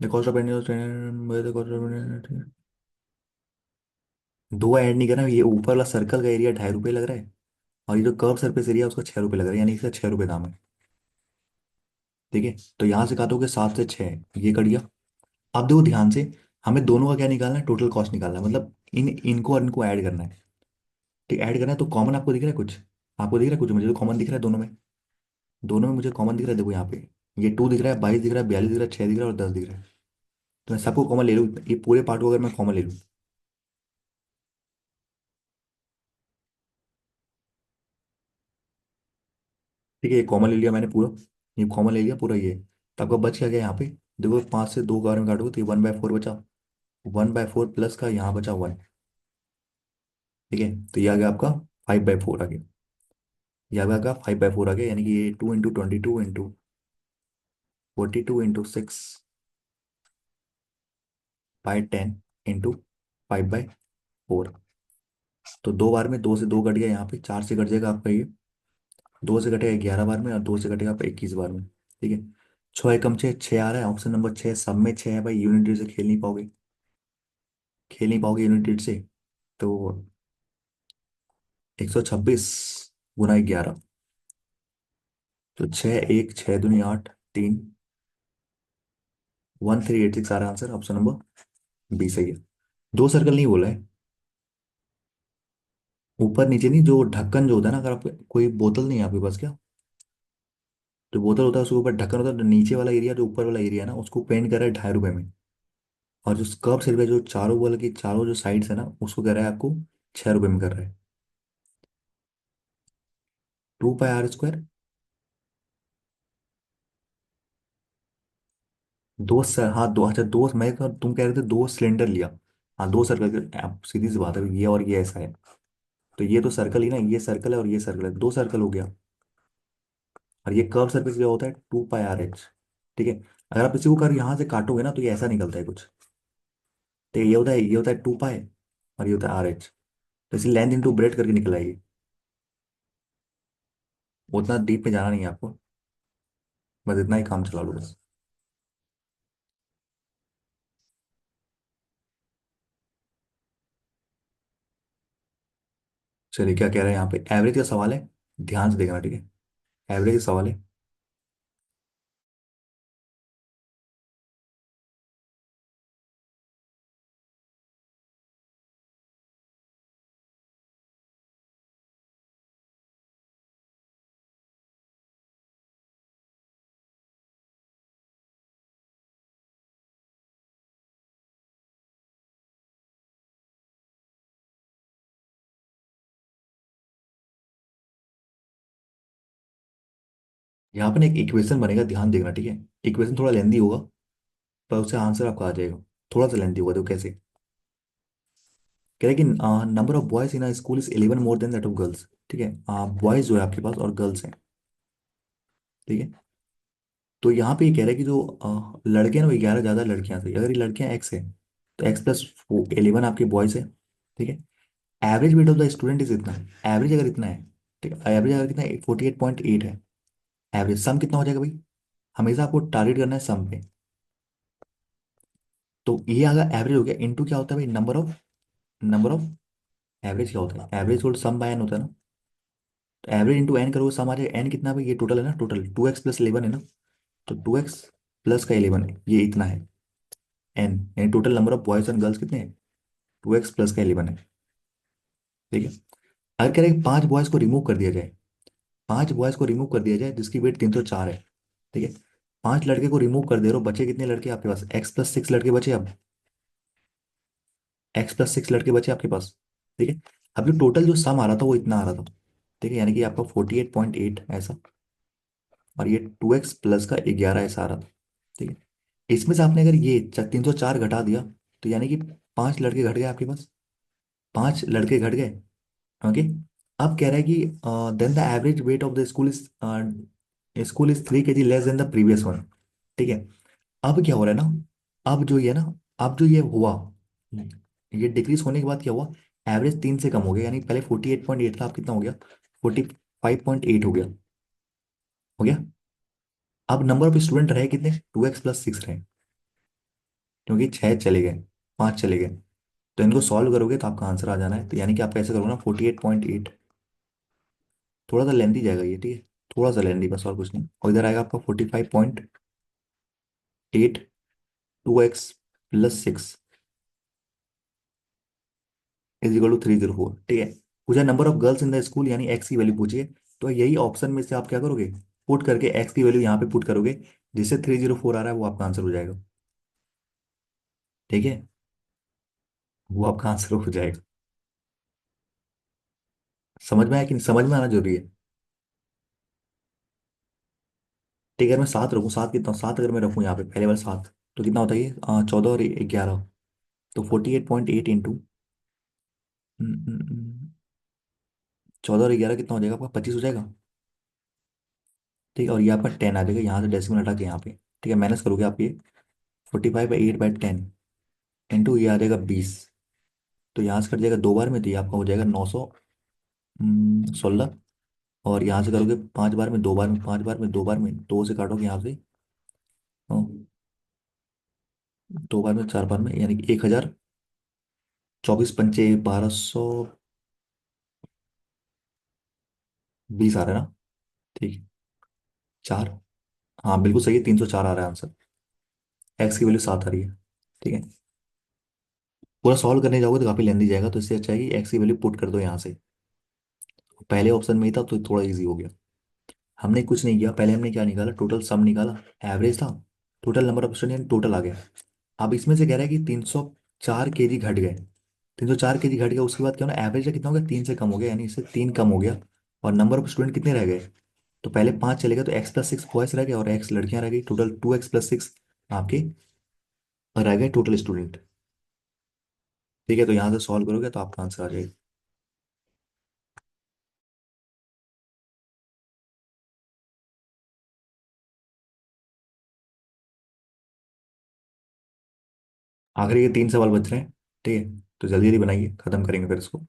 The cost of the cost of, दो ऐड नहीं करना, ये ऊपर वाला सर्कल का एरिया 2.5 रुपये लग रहा है, और ये जो कर्व सरफेस एरिया उसका 6 रुपये लग रहा है, यानी इसका 6 रुपये दाम है। ठीक है, तो यहाँ से काटोगे 7 से 6, ये कट गया। अब देखो ध्यान से, हमें दोनों का क्या निकालना है, टोटल कॉस्ट निकालना है, मतलब इन इनको और इनको ऐड करना है। ठीक, ऐड करना है, तो कॉमन आपको दिख रहा है कुछ? आपको दिख रहा है कुछ? मुझे तो कॉमन दिख रहा है दोनों में। दोनों में मुझे कॉमन दिख रहा है, देखो यहाँ पे, ये 2 दिख रहा है, 22 दिख रहा है, 42 दिख रहा है, 6 दिख रहा है और 10 दिख रहा है। तो मैं सबको कॉमन ले लूँ, ये पूरे पार्ट को अगर मैं कॉमन ले लूँ। ठीक है, ये कॉमन ले लिया मैंने पूरा, ये कॉमन ले लिया पूरा ये। तो आपका बच क्या गया यहाँ पे? देखो 5 से 2 बार में काटोगे तो ये 1/4 बचा। 1/4 प्लस का यहाँ बचा 1। ठीक है, तो ये आ गया आपका 5/4 आ गया। ये आ गया आपका 5/4 आ गया, यानी कि ये 2 इंटू 22 इंटू 42 इंटू 6/10 इंटू 5/4। तो 2 बार में 2 से 2 कट गया, यहाँ पे 4 से कट जाएगा आपका ये। 2 से कटेगा 11 बार में, और 2 से कटेगा आपका 21 बार में। ठीक है, 6 एकम 6, 6 आ रहा है, ऑप्शन नंबर 6 सब में 6 है भाई, यूनिट से खेल नहीं पाओगे, खेल नहीं पाओगे यूनिट से। तो 126 × 11, तो 6 1 6 दूनी 8 3, 1386 आ रहा है आंसर, ऑप्शन नंबर बी सही है। 2 सर्कल नहीं बोला है, ऊपर नीचे नहीं, जो ढक्कन जो होता है ना, अगर आप, कोई बोतल नहीं है आपके पास क्या? जो बोतल होता है उसके ऊपर ढक्कन होता है, तो नीचे वाला एरिया, जो ऊपर वाला एरिया है ना, उसको पेंट कर रहा है 2.5 रुपए में। और जो स्कर्व सिर्फ है, जो चारों वाले की चारों जो साइड्स है ना, उसको कह रहा है आपको 6 रुपए में कर रहा है। 2 पाई r स्क्वायर। दो सर, हाँ दो, अच्छा दो, मैं तुम कह रहे थे 2 सिलेंडर लिया। हाँ 2 सर्कल, आप सीधी सी बात है, ये और ये ऐसा है। तो ये तो सर्कल ही ना, ये सर्कल है और ये सर्कल है, 2 सर्कल हो गया। और ये कर्व सर्फेस क्या होता है, 2 पाई r h। ठीक है, अगर आप इसी को कर यहाँ से काटोगे ना, तो ये ऐसा निकलता है कुछ। तो ये होता है 2 पाई, और ये होता है RH। तो इसी लेंथ इंटू ब्रेड करके निकल आएगी। उतना डीप में जाना नहीं है आपको, बस इतना ही काम चला लो बस। चलिए, क्या कह रहे हैं यहाँ पे, एवरेज का सवाल है, ध्यान से देखना। ठीक है, एवरेज का सवाल है। यहाँ पर ना एक इक्वेशन बनेगा, ध्यान देखना। ठीक है, इक्वेशन थोड़ा लेंदी होगा, पर उससे आंसर आपका आ जाएगा। थोड़ा सा लेंदी होगा, तो कैसे कह रहे हैं कि number of boys in school is 11 more than that of girls. ठीक है, बॉयज जो है आपके पास और गर्ल्स हैं। ठीक है, तो यहाँ पे ये कह रहा है कि जो लड़के हैं ना वो 11 ज़्यादा लड़कियां से, अगर ये लड़कियां एक्स है, तो X+11 आपके बॉयज है। ठीक है, average weight of the student is इतना, एवरेज अगर इतना है, ठीक है, एवरेज अगर कितना है, 48.8 है। एवरेज सम कितना हो जाएगा भाई, हमेशा आपको टारगेट करना है सम पे। तो ये अगर एवरेज हो गया, इनटू क्या होता है भाई, नंबर ऑफ एवरेज क्या होता है, एवरेज होल सम बाय एन होता है ना। तो एवरेज इंटू एन करोगे, सम आ जाएगा, एन कितना है भाई, ये टोटल है ना, टोटल 2x+11 है ना। तो 2x प्लस का 11 है, ये इतना है एन, यानी total number of boys and girls कितने हैं, 2x प्लस का 11 है। ठीक है, अगर कह रहे हैं 5 बॉयज को रिमूव कर दिया जाए, 5 बॉयज को रिमूव कर दिया जाए जिसकी वेट 304 है। ठीक है, 5 लड़के को रिमूव कर दे रहे हो, बचे कितने लड़के आपके पास, X+6 लड़के बचे अब, X+6 लड़के बचे आपके पास। ठीक है, अब जो टोटल जो सम आ रहा था वो इतना आ रहा था। ठीक है, यानी कि आपका 48.8 ऐसा। और ये 2x+11 है सारा। ठीक है। इसमें से आपने अगर ये 304 घटा दिया, तो यानी कि 5 लड़के घट गए आपके पास। 5 लड़के घट गए। ओके। अब कह रहा है कि then the average weight of the school is 3 kg less than the previous one. ठीक है। अब क्या हो रहा है ना, अब जो ये ना, अब जो ये हुआ, ये डिक्रीज होने के बाद क्या हुआ, एवरेज 3 से कम हो गया, यानी पहले 48.8 था, अब कितना हो गया, 45.8 हो गया। हो गया। अब नंबर ऑफ स्टूडेंट रहे कितने, 2x+6 रहे, क्योंकि 6 चले गए, 5 चले गए। तो इनको सॉल्व करोगे तो आपका आंसर आ जाना है, तो यानी कि आप कैसे करोगे ना, 48.8। थोड़ा सा लेंथी जाएगा ये, ठीक है, थोड़ा सा लेंथी, बस और कुछ नहीं। और इधर आएगा आपका 45.8, 2x+6 इज इक्वल टू 304। ठीक है। पूछा number of girls in the school, यानी एक्स की वैल्यू पूछिए। तो यही ऑप्शन में से आप क्या करोगे, पुट करके एक्स की वैल्यू यहाँ पे पुट करोगे, जिससे 304 आ रहा है वो आपका आंसर हो जाएगा। ठीक है। वो आपका आंसर हो जाएगा। समझ में आया कि नहीं, समझ में आना जरूरी है। ठीक है, अगर मैं 7 रखूँ, 7 कितना, 7 अगर मैं रखूँ यहाँ पे पहले वाला 7, तो कितना होता है ये, 14 और 11, तो 48.8 इंटू 14 और 11 कितना हो जाएगा आपका, 25 हो जाएगा। ठीक है। और ये आपका 10 आ जाएगा, यहाँ से डेसिमल हटा के यहाँ पे। ठीक है, माइनस करोगे आप ये, 45/8/10 इंटू ये आ जाएगा 20। तो यहाँ से कट जाएगा 2 बार में, तो ये आपका हो जाएगा 916। और यहाँ से करोगे 5 बार में, 2 बार में, 5 बार में, 2 बार में, 2 से काटोगे यहाँ से, 2 बार में, 4 बार में, यानी कि 1000, 24×5 1220 आ रहा है ना। ठीक है। 4। हाँ बिल्कुल सही है, 304 आ रहा है आंसर। एक्स की वैल्यू 7 आ रही है। ठीक है। पूरा सॉल्व करने जाओगे तो काफी लेंदी जाएगा, तो इससे अच्छा है कि एक्स की वैल्यू पुट कर दो यहाँ से। पहले ऑप्शन में ही था तो थोड़ा इजी हो गया। हमने कुछ नहीं किया, पहले हमने क्या निकाला, टोटल सम निकाला, एवरेज था, total number of student total आ गया। अब इसमें से कह रहा है कि 304 kg घट गए। 304 kg घट गया, उसके बाद क्या होना, एवरेज कितना हो गया, 3 से कम हो गया, यानी इससे 3 कम हो गया। और नंबर ऑफ स्टूडेंट कितने रह गए, तो पहले 5 चले गए, तो x+6 बॉयस रह गए और x लड़कियां रह गई, टोटल 2x+6 आपके रह गए टोटल स्टूडेंट। ठीक है, तो यहाँ से सॉल्व करोगे तो आपका आंसर आ जाएगा। आखिरी के 3 सवाल बच रहे हैं। ठीक है, तो जल्दी जल्दी बनाइए, खत्म करेंगे फिर इसको।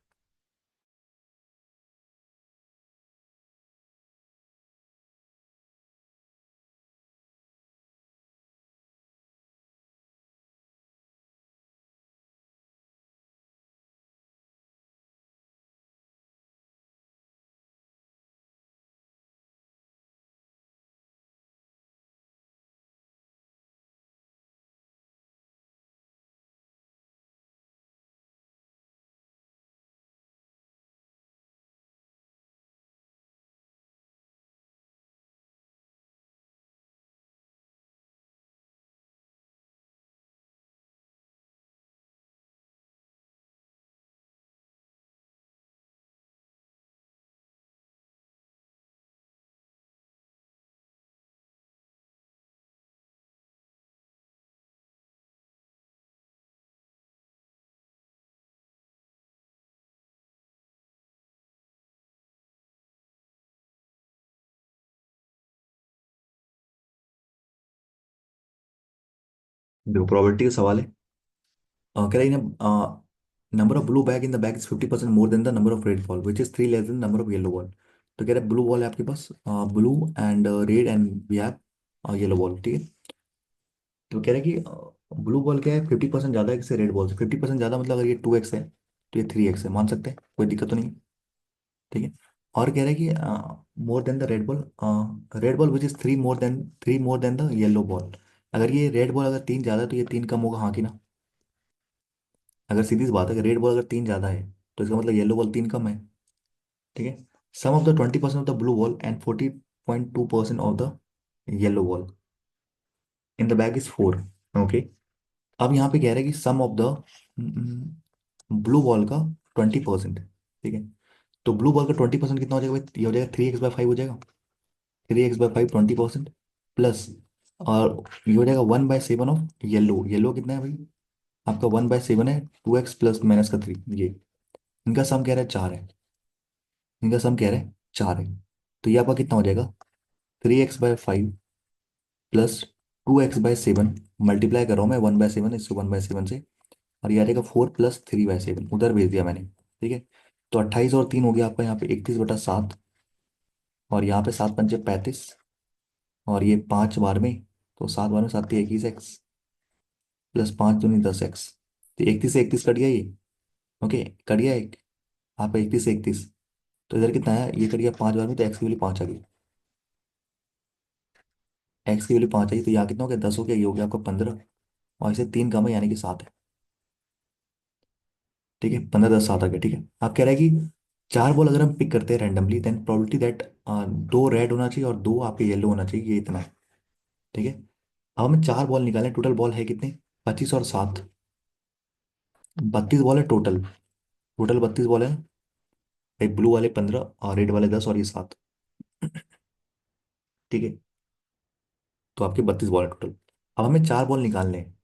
देखो प्रोबेबिलिटी का सवाल है। कह रही ना, number of blue bag in the bag is 50% more than the number of red ball which is 3 less than number of yellow ball. तो कह रहे ब्लू बॉल है आपके पास, blue and red and we have yellow ball. ठीक है। तो कह रहे कि ब्लू बॉल क्या है, 50% ज़्यादा है किसी रेड बॉल से। 50% ज़्यादा मतलब अगर ये 2x है तो ये 3x है, मान सकते हैं, कोई दिक्कत तो नहीं है। ठीक है। और कह रहे हैं कि मोर than the red ball which is 3 more than the yellow ball. अगर ये रेड बॉल अगर 3 ज़्यादा है तो ये 3 कम होगा, हाँ कि ना। अगर सीधी सी बात है कि रेड बॉल अगर 3 ज़्यादा है तो इसका मतलब येलो बॉल 3 कम है। ठीक है। Sum of the 20% of the blue ball and 40.2% of the yellow ball in the bag is 4। Okay. अब यहाँ पे कह रहे हैं कि sum of the blue ball का 20%। ठीक है। तो ब्लू बॉल का 20% कितना हो जाएगा भाई, ये हो जाएगा 3x/5 हो जाएगा। 3x/5 20%, प्लस, और ये हो जाएगा 1/7 ऑफ येलो। येलो कितना है भाई आपका? 1/7 है, 2x प्लस माइनस का 3, ये इनका सम कह रहा है 4 है। इनका सम कह रहा है 4 है। तो ये आपका कितना हो जाएगा? 3x/5 प्लस 2x/7, मल्टीप्लाई कर रहा हूँ मैं 1/7 इससे 1/7 से, और ये आ जाएगा 4 + 3/7, उधर भेज दिया मैंने। ठीक है। तो 28 और 3 हो गया आपका यहाँ पे 31/7, और यहाँ पे 7×5 = 35, और ये 5 बार में, तो 7 बार में 7×3 = 21x, प्लस 5×2 = 10x। तो 31 से 31 कट गया ये। ओके, कट गया एक, आपका 31 से 31। तो इधर कितना है? ये कट गया 5 बार में, तो एक्स की वैल्यू 5 आ गई। एक्स की वैल्यू 5 आई, तो यहाँ कितना हो गया? 10 हो गया, ये हो गया आपका 15, और इसे 3 कम है यानी कि 7 है। ठीक है, 15 10 7 आ गया। ठीक है, आप कह रहे हैं कि 4 बॉल अगर हम पिक करते हैं randomly, then probability that 2 red होना चाहिए और 2 आपके येलो होना चाहिए, ये इतना है। ठीक है। अब हमें 4 बॉल निकालें, टोटल बॉल है कितने? 25 और 7, 32 बॉल है टोटल। टोटल 32 बॉल है। एक ब्लू वाले 15 और रेड वाले 10 और ये 7। ठीक है, तो आपके 32 बॉल है टोटल। अब हमें 4 बॉल निकालने हैं।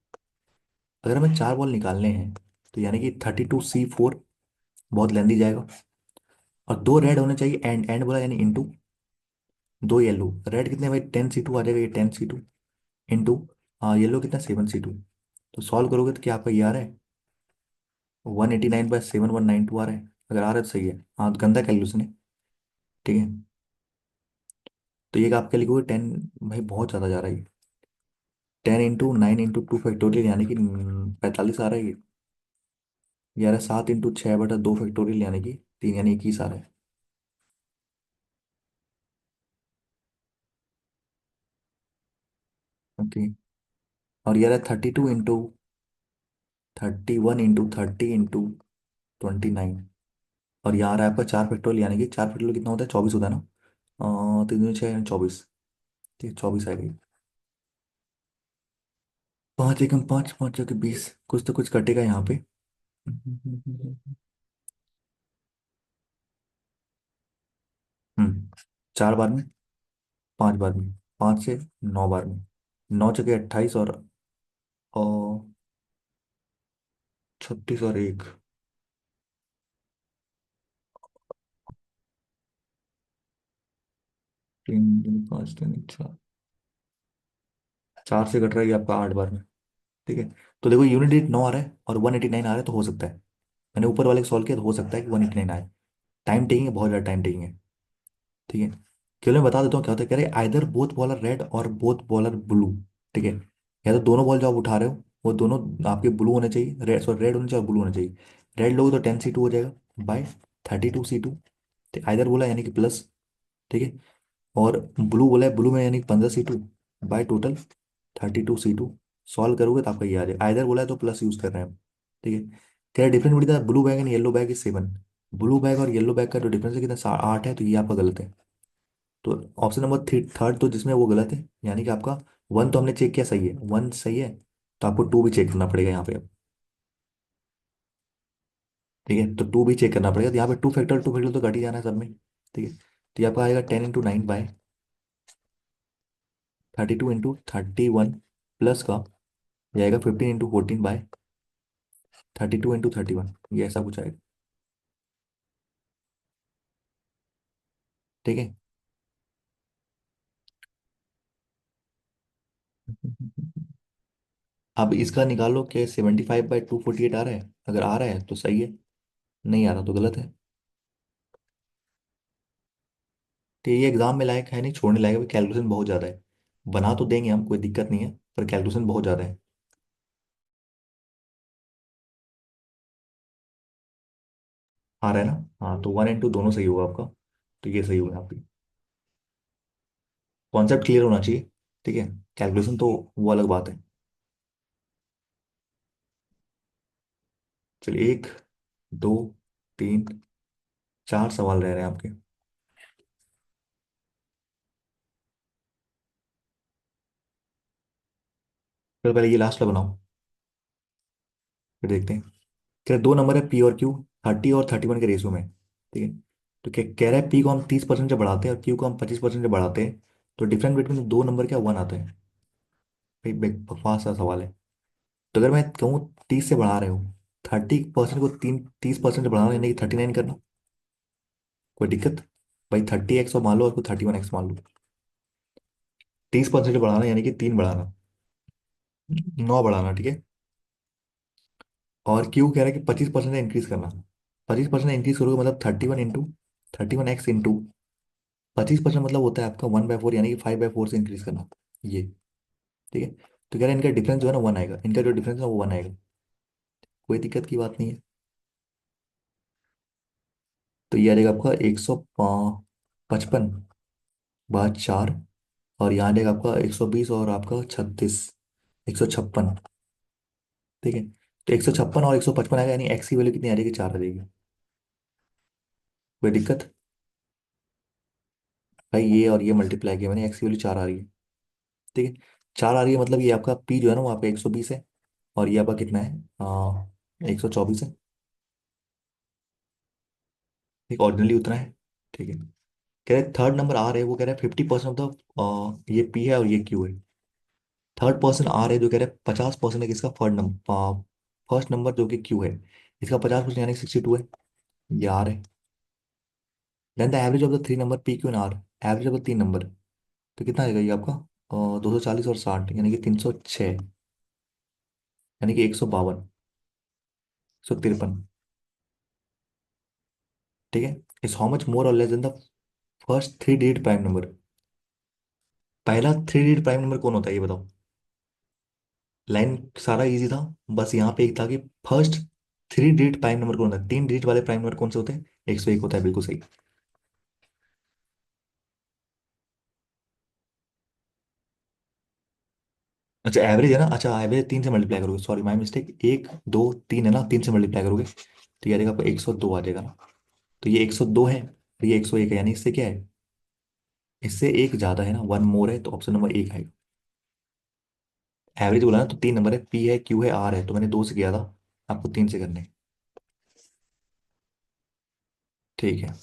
अगर हमें 4 बॉल निकालने हैं, तो यानी कि 32C4, बहुत लेंदी जाएगा। और 2 रेड होने चाहिए, एंड एंड बोला यानी इंटू 2 येलो। रेड कितने भाई? 10C2 आ जाएगा, ये 10C2 इंटू, हाँ येलो कितना? 7C2। तो सॉल्व करोगे तो क्या आपका ये आ रहा है? 189/7 192 आ रहा है। अगर आ रहा है तो सही है, हाँ तो गंदा कैलकुलेशन है। ठीक है, तो ये आपके लिखोगे 10, भाई बहुत ज़्यादा जा रहा है ये। 10×9×2 फैक्टोरियल यानी कि 45 आ रहा है ये। ये आ रहा है 7×6/2 फैक्टोरियल यानी कि 3, यानी 21 आ रहा है। ओके, और ये आ रहा है 32×31×30×29, और यहाँ आ रहा है आपका 4 फैक्टोरियल यानी कि 4 फैक्टोरियल कितना होता है? 24 होता है ना। 3×6 = 24। ठीक है, 24 आ गई। 5 × 5 5×20, कुछ तो कुछ कटेगा यहाँ पे। 4 बार में, 5 बार में, 5 से 9 बार में, 9×6 = 28, और 36 और 1, 3 3 5 3 4, 4 से कट रहा है ये आपका 8 बार में। ठीक है, तो देखो यूनिट डिजिट 9 आ रहा है और 189 आ रहा है, तो हो सकता है, मैंने ऊपर वाले को सॉल्व किया तो हो सकता है कि 189 आए। टाइम टेकिंग है, बहुत ज़्यादा टाइम टेकिंग है। ठीक है, केवल मैं बता देता हूँ क्या होता है। कह रहे आइदर बोथ बॉलर रेड और बोथ बॉलर ब्लू। ठीक है, या तो दोनों बॉल जो आप उठा रहे हो वो दोनों आपके ब्लू होने चाहिए, रेड सॉरी रेड होने चाहिए और ब्लू होने चाहिए। रेड लोगे तो 10C2 हो जाएगा बाय 32C2, तो आइदर बोला यानी कि प्लस। ठीक है, और ब्लू बोला है, ब्लू में यानी 15C2 by total 32C2। Solve करोगे तो आपका ये आ जाएगा। आइदर बोला है तो प्लस यूज कर रहे हैं हम। ठीक है, क्या डिफरेंस बढ़ी था? Blue bag and yellow bag is 7। Blue bag और येलो बैग का जो डिफरेंस है कितना? 8 है, तो ये आपका गलत है। तो ऑप्शन नंबर थर्ड तो जिसमें वो गलत है, यानी कि आपका 1 तो हमने चेक किया, सही है, 1 सही है, तो आपको 2 भी चेक करना पड़ेगा यहाँ पे अब। ठीक है, तो 2 भी चेक करना पड़ेगा, तो यहाँ पे 2 फैक्टर तो घट ही जाना है सब में। ठीक है, तो ये आपका आएगा 10×9 बाय 32×31, प्लस का ये आएगा 15×14 बाय 32×31, ये ऐसा कुछ आएगा। ठीक है, अब इसका निकालो कि 75/248 आ रहा है। अगर आ रहा है तो सही है, नहीं आ रहा तो गलत है। तो ये एग्जाम में लायक है नहीं, छोड़ने लायक है, कैलकुलेशन बहुत ज़्यादा है। बना तो देंगे हम, कोई दिक्कत नहीं है, पर कैलकुलेशन बहुत ज़्यादा है। आ रहा है ना? हाँ, तो 1 और 2 दोनों सही होगा आपका, तो ये सही होगा आपकी। कॉन्सेप्ट क्लियर होना चाहिए। ठीक है, कैलकुलेशन तो वो अलग बात है। चलिए, 1 2 3 4 सवाल रह रहे हैं आपके। फिर पहले ये लास्ट का बनाओ, फिर देखते हैं। क्या दो नंबर है पी और क्यू, 30 और 31 के रेशियो में। ठीक है, तो क्या कह रहा है? पी को हम 30% से बढ़ाते हैं और क्यू को हम 25% से बढ़ाते हैं, तो डिफरेंस बिटवीन दो नंबर क्या, वन आता है। भाई बकवास सा सवाल है। तो अगर मैं कहूँ 30 से बढ़ा रहे हो, 30% को 30% बढ़ाना, यानी कि 39 करना, कोई दिक्कत? भाई 30x मान लो और को 31x मान लो। 30% बढ़ाना यानी कि तीन बढ़ाना, 9 बढ़ाना, ठीक है। और क्यू कह रहा है कि 25% इंक्रीज करना। 25% इंक्रीज करोगे मतलब 31 इंटू 25% मतलब होता है आपका 1/4, यानी कि 5/4 से इंक्रीज करना, ये। ठीक है। तो कह रहा है इनका डिफरेंस जो है ना वन आएगा, इनका जो डिफरेंस है वो वन आएगा। कोई दिक्कत की बात नहीं है। तो ये आ जाएगा आपका 155 बाद 4, और यहाँ आ जाएगा आपका 120 और आपका 36, 156। ठीक है। तो 156 और 155 आएगा, यानी एक्स की वैल्यू कितनी आ जाएगी, 4 आ जाएगी। कोई दिक्कत? भाई ये और ये मल्टीप्लाई किया मैंने, एक्स की वैल्यू 4 आ रही है। ठीक है। 4 आ रही है मतलब ये आपका पी जो है ना वहाँ पे 120 है, और ये आपका कितना है, 124 है। ठीक, ऑर्डिनली उतना है। ठीक है। कह रहे थर्ड नंबर आ रहे हैं, वो कह रहे हैं 50% ऑफ द, ये पी है और ये क्यू है। थर्ड पर्सन आ रहे हैं जो कह रहे हैं 50% है किसका, थर्ड नंबर, फर्स्ट नंबर जो कि क्यू है, इसका 50% यानी 62 है। ये आर है। Then the average of the three number P Q and R, average of the तीन नंबर। तो कितना आएगा ये आपका, 240 और 60, यानी कि 306, यानी कि 152, 153। ठीक है। इज हाउ मच मोर और less than the first three digit prime number. पहला थ्री डिजिट प्राइम नंबर कौन होता है ये बताओ। लाइन सारा इजी था, बस यहाँ पे एक था कि first three digit prime number कौन होता है, तीन डिजिट वाले प्राइम नंबर कौन से होते हैं, 101 होता है, बिल्कुल सही। अच्छा एवरेज है ना, अच्छा एवरेज तीन से मल्टीप्लाई करोगे, सॉरी माय मिस्टेक, एक दो तीन है ना, तीन से मल्टीप्लाई करोगे तो ये आ जाएगा आपका 102 आ जाएगा ना। तो ये 102 है, तो ये 101 है, यानी इससे क्या है, इससे एक ज्यादा है ना, वन मोर है, तो ऑप्शन नंबर एक आएगा। एवरेज बोला ना, तो तीन नंबर है, पी है, क्यू है, आर है, तो मैंने दो से किया था, आपको तीन से करने हैं। ठीक है।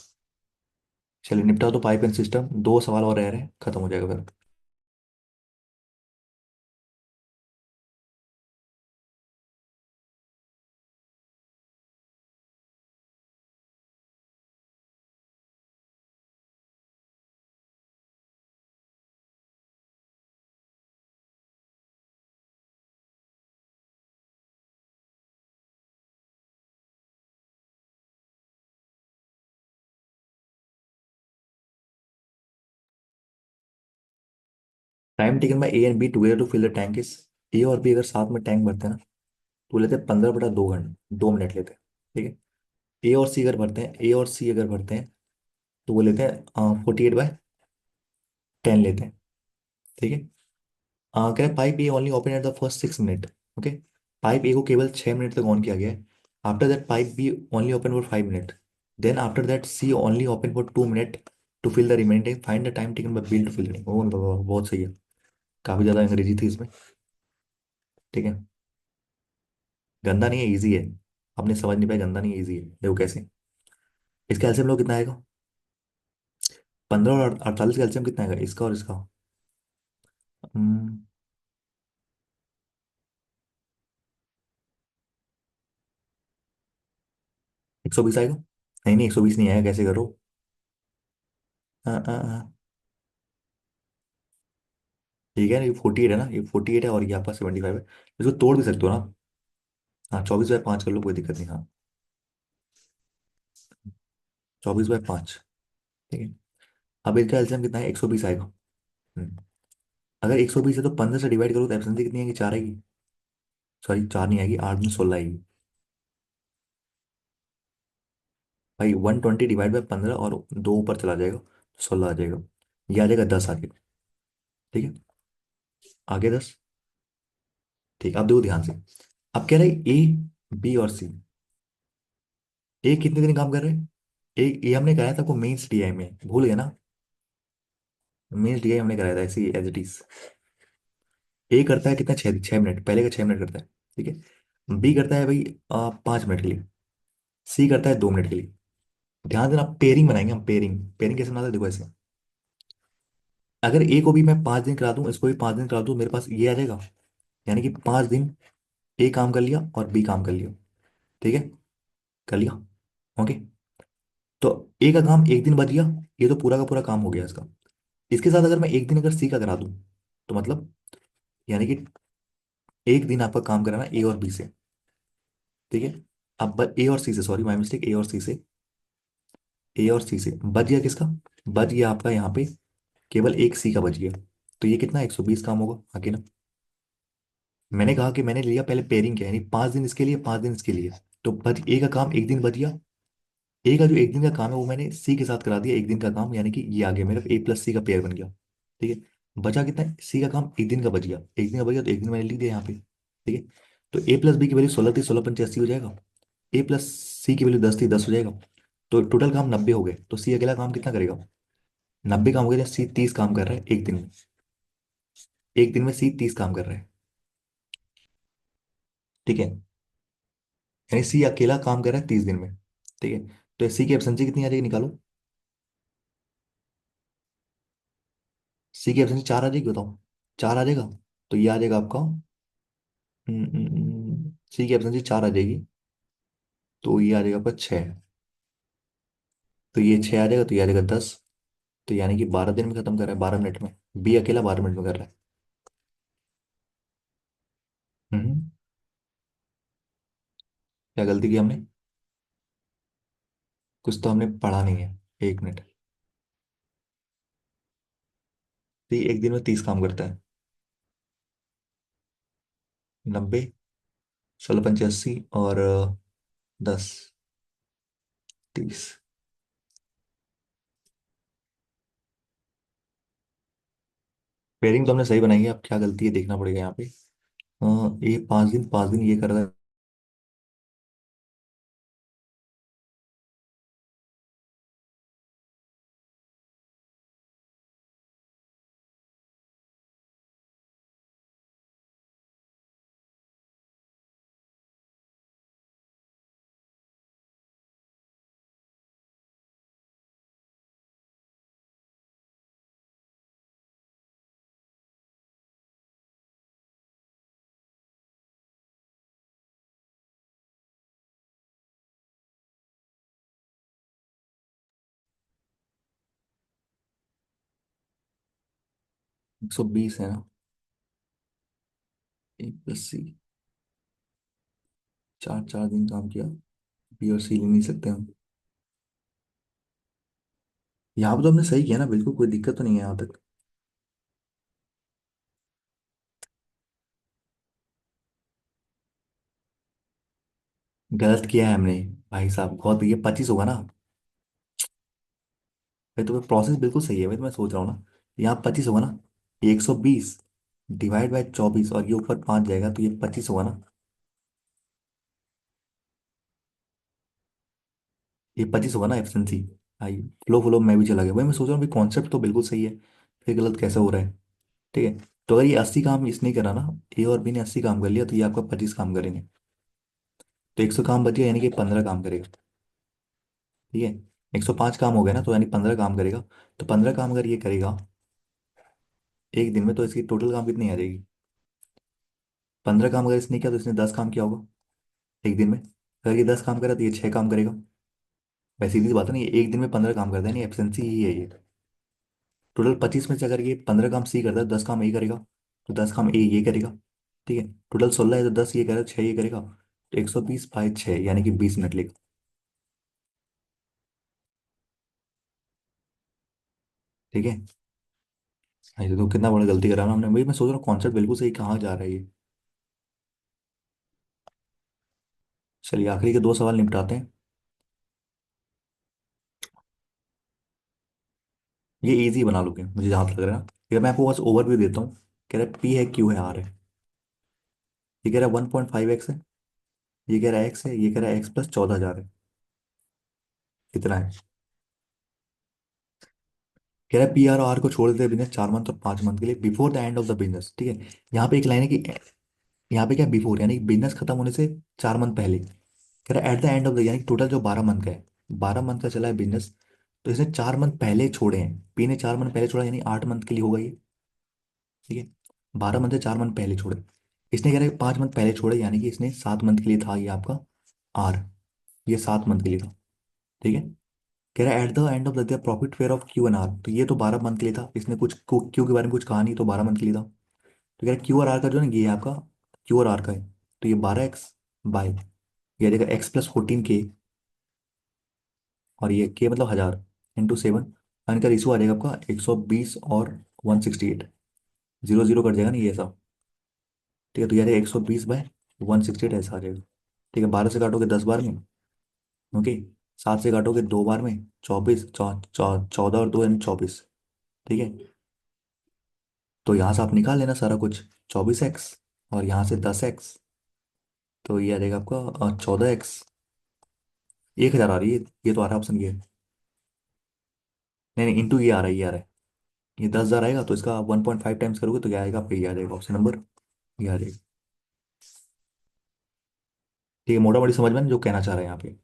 चलिए निपटा दो पाइप एंड सिस्टम, दो सवाल और रह रहे हैं, खत्म हो जाएगा फिर। Time taken by A and B together to fill the tank is, A और बी अगर साथ में टैंक भरते हैं ना, तो लेते हैं 15/2 घंटे, 2 मिनट लेते हैं। ठीक है। ए और सी अगर भरते हैं, ए और सी अगर भरते हैं, तो वो लेते हैं 48/10 लेते हैं। ठीक है। कह रहे pipe A only open at the first 6 minute. Okay. Pipe A को केवल 6 मिनट तक ऑन किया गया है। After that pipe B only open for 5 minute. Then after that C only open for 2 minute to fill the remaining time, find the time taken by bill to fill the tank. ओ बाबा, बहुत सही है। काफी ज्यादा अंग्रेजी थी इसमें। ठीक है। गंदा नहीं है, इजी है। आपने समझ नहीं पाया, गंदा नहीं है, इजी है, देखो कैसे। इसका एलसीएम लोग कितना आएगा, 15 और 48 का एलसीएम कितना आएगा, इसका और इसका। 120 आएगा। नहीं नहीं, 120 नहीं आएगा, कैसे करो। आ, आ, आ, ठीक है ना, ये 48 है ना, ये 48 है और ये आपका 75 है, इसको तोड़ भी सकते हो ना। हाँ 24/5 कर लो, कोई दिक्कत नहीं, हाँ। 24/5। ठीक है। अब इसका एलसीएम कितना है, 120 आएगा। हम्म। अगर 120 है तो 15 से डिवाइड करो तो एफिशिएंसी कितनी आएगी, चार आएगी। सॉरी, चार नहीं आएगी, 8 में 16 आएगी। भाई 120 डिवाइड बाय 15, और दो ऊपर चला जाएगा तो 16 आ जाएगा। ये आ जाएगा 10 आगे। ठीक है। आगे 10। ठीक है, अब देखो ध्यान से। अब कह रहे हैं ए, बी और सी, ए कितने दिन काम कर रहे हैं। एक ये हमने कराया था आपको मेंस डीआई में, भूल गए ना। मेंस डीआई हमने कराया था ऐसी एज इट इज। ए करता है कितना, 6 6 मिनट, पहले का 6 मिनट करता है। ठीक है। बी करता है भाई 5 मिनट के लिए। सी करता है 2 मिनट के लिए। ध्यान देना, पेयरिंग बनाएंगे हम, पेयरिंग, पेयरिंग कैसे बनाते हैं देखो ऐसे। अगर ए को भी मैं 5 दिन करा दूं, इसको भी 5 दिन करा दूं, मेरे पास ये आ जाएगा। यानी कि 5 दिन ए काम कर लिया और बी काम कर लिया। ठीक है, कर लिया। ओके। तो ए का काम एक दिन बच गया। ये तो पूरा का पूरा काम हो गया इसका। इसके साथ अगर मैं एक दिन अगर सी का करा दूं, तो मतलब यानी कि एक दिन आपका काम कराना ए और बी से। ठीक है। अब ए और सी से, सॉरी माई मिस्टेक, ए और सी से, ए और सी से बच गया किसका? बच गया आपका यहाँ पे केवल एक सी का बच गया। तो ये कितना 120 काम होगा आगे ना। मैंने कहा कि मैंने लिया पहले पेयरिंग क्या, यानी 5 दिन इसके लिए 5 दिन इसके लिए। तो बच ए का काम एक दिन बच गया। ए का जो एक दिन का काम है वो मैंने सी के साथ करा दिया एक दिन का काम, यानी कि ये आ गया मेरा ए प्लस सी का पेयर बन गया। ठीक है। बचा कितना है? सी का काम एक दिन का बच गया, एक दिन का बच गया तो एक दिन मैंने लिख दिया यहाँ पे। ठीक है। तो ए प्लस बी की वैल्यू 16 थी, 16 × 5 = 80 हो जाएगा। ए प्लस सी की वैल्यू 10 थी, 10 हो जाएगा। तो टोटल काम 90 हो गए। तो सी अकेला काम कितना करेगा? 90 काम हो गया। सी 30 काम कर रहा है एक दिन में। एक दिन में सी 30 काम कर रहा है। ठीक है। यानी सी अकेला काम कर रहा है 30 दिन में। ठीक है। तो सी की एफिशिएंसी कितनी आ जाएगी, निकालो। सी की एफिशिएंसी 4 आ जाएगी, बताओ। 4 आ जाएगा। तो ये आ जाएगा आपका, सी की एफिशिएंसी 4 आ जाएगी। तो ये आ जाएगा आपका 6। तो ये 6 आ जाएगा, तो ये आ जाएगा 10। तो यानी कि 12 दिन में खत्म कर रहा है, 12 मिनट में। बी अकेला 12 मिनट में कर रहा है। हम्म। क्या गलती की हमने? कुछ तो हमने पढ़ा नहीं है। 1 मिनट। तो ये एक दिन में 30 काम करता है। 90, 16 × 5 = 80 और 10, 30। पेयरिंग तो हमने सही बनाई है, अब क्या गलती है देखना पड़ेगा यहाँ पे। ये 5 दिन 5 दिन ये कर रहा है। 120 है ना। 1 + C, 4 4 दिन काम किया। बी और सी ले नहीं सकते हम। यहाँ पे तो हमने सही किया ना, बिल्कुल कोई दिक्कत तो नहीं है यहाँ तक। गलत किया है हमने। भाई साहब बहुत, ये 25 होगा ना। भाई तो प्रोसेस बिल्कुल सही है भाई, तो मैं सोच रहा हूँ ना। यहाँ 25 होगा ना। ये 120 डिवाइड बाई 24 और ये ऊपर 5 जाएगा, तो ये 25 होगा ना। ये 25 होगा ना एफिशिएंसी। भाई फ्लो फ्लो में भी चला गया भाई, मैं सोच रहा हूँ भाई कॉन्सेप्ट तो बिल्कुल सही है, फिर गलत कैसे हो रहा है। ठीक है। तो अगर ये 80 काम इसने करा ना, ए और बी ने 80 काम कर लिया, तो ये आपका 25 काम करेंगे। तो 100 काम बच गया, यानी कि 15 काम करेगा। ठीक है। 105 काम हो गया ना, तो यानी 15 काम करेगा। तो 15 काम अगर ये करेगा एक दिन में, तो इसकी टोटल काम कितनी आ जाएगी? 15 काम अगर इसने किया तो इसने 10 काम किया होगा एक दिन में। अगर ये 10 काम करा तो ये 6 काम करेगा। वैसे सीधी सी बात है ना, ये एक दिन में 15 काम करता है, नहीं एफिशिएंसी ही है ये। टोटल 25 में से अगर ये 15 काम सी करता है, 10 काम ए करेगा। तो 10 काम ए ये करेगा। ठीक है। टोटल 16 है, तो 10 ये करेगा, 6 ये करेगा। तो 120/6 यानी कि 20 मिनट लेगा। ठीक है। हाँ, ये तो कितना बड़ा गलती करा ना हमने भाई, मैं सोच रहा हूँ कॉन्सेप्ट बिल्कुल सही, कहाँ जा रहा है ये। चलिए आखिरी के 2 सवाल निपटाते हैं। ये इजी बना लोगे मुझे जहाँ तक लग रहा है ना। ये मैं आपको बस ओवरव्यू देता हूँ। कह रहा है पी है, क्यू है, आर है। ये कह रहा है 1.5x है। ये कह रहा है एक्स है, ये कह रहा है x + 14,000 है। कितना है? कह रहा है पी आर को छोड़ देते बिजनेस 4 मंथ और 5 मंथ के लिए before the end of the business. ठीक है। यहाँ पे एक लाइन है कि यहाँ पे क्या बिफोर, यानी बिजनेस खत्म होने से 4 मंथ पहले। कह रहा है at the end of the, यानी टोटल जो 12 मंथ का है, 12 मंथ का चला है बिजनेस। तो इसने 4 मंथ पहले छोड़े हैं, पी ने 4 मंथ पहले छोड़ा, यानी 8 मंथ के लिए होगा ये। ठीक है, 12 मंथ से 4 मंथ पहले छोड़े। इसने कह रहा है 5 मंथ पहले छोड़े, यानी कि इसने 7 मंथ के लिए था ये आपका आर, ये 7 मंथ के लिए था। ठीक है, कह रहा है at the end of the profit fair of Q N R, तो ये तो 12 मंथ के लिए था, इसने कुछ क्यू के बारे में कुछ कहा नहीं, तो 12 मंथ के लिए था। तो कह रहा है क्यू और आर का जो है ना, ये आपका क्यू और आर का है, तो ये 12x बाय, ये देखा x+14k, और ये के मतलब 1000 × 7, और इनका रेशो आ जाएगा आपका 120 और 168, 0 0 कट जाएगा ना ये सब। ठीक है, तो यार 120/168 ऐसा आ जाएगा। ठीक है, 12 से काटोगे 10 बार में, ओके, 7 से काटोगे 2 बार में, 24, 14 और 2 यानी 24। ठीक है, तो यहाँ से आप निकाल लेना सारा कुछ, 24x और यहाँ से 10x, तो ये आ जाएगा आपका 14x। 1000 आ रही है, ये तो आ रहा है ऑप्शन ये, नहीं नहीं इंटू ये आ रहा है, ये आ रहा है, ये 10,000 आएगा, तो इसका 1.5 टाइम्स करोगे तो क्या आएगा आपका, ये आ जाएगा ऑप्शन नंबर, ये आ जाएगा। ठीक है, मोटा मोटी समझ में ना जो कहना चाह रहे हैं यहाँ पे।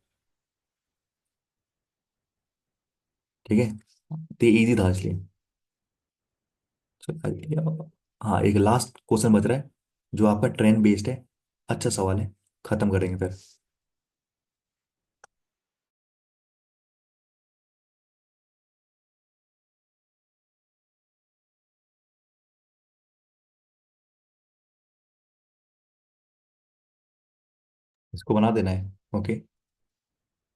ठीक है, तो ये इजी था इसलिए। चलो हाँ, एक लास्ट क्वेश्चन बच रहा है, जो आपका ट्रेन बेस्ड है, अच्छा सवाल है, खत्म करेंगे फिर। इसको बना देना है, ओके। तो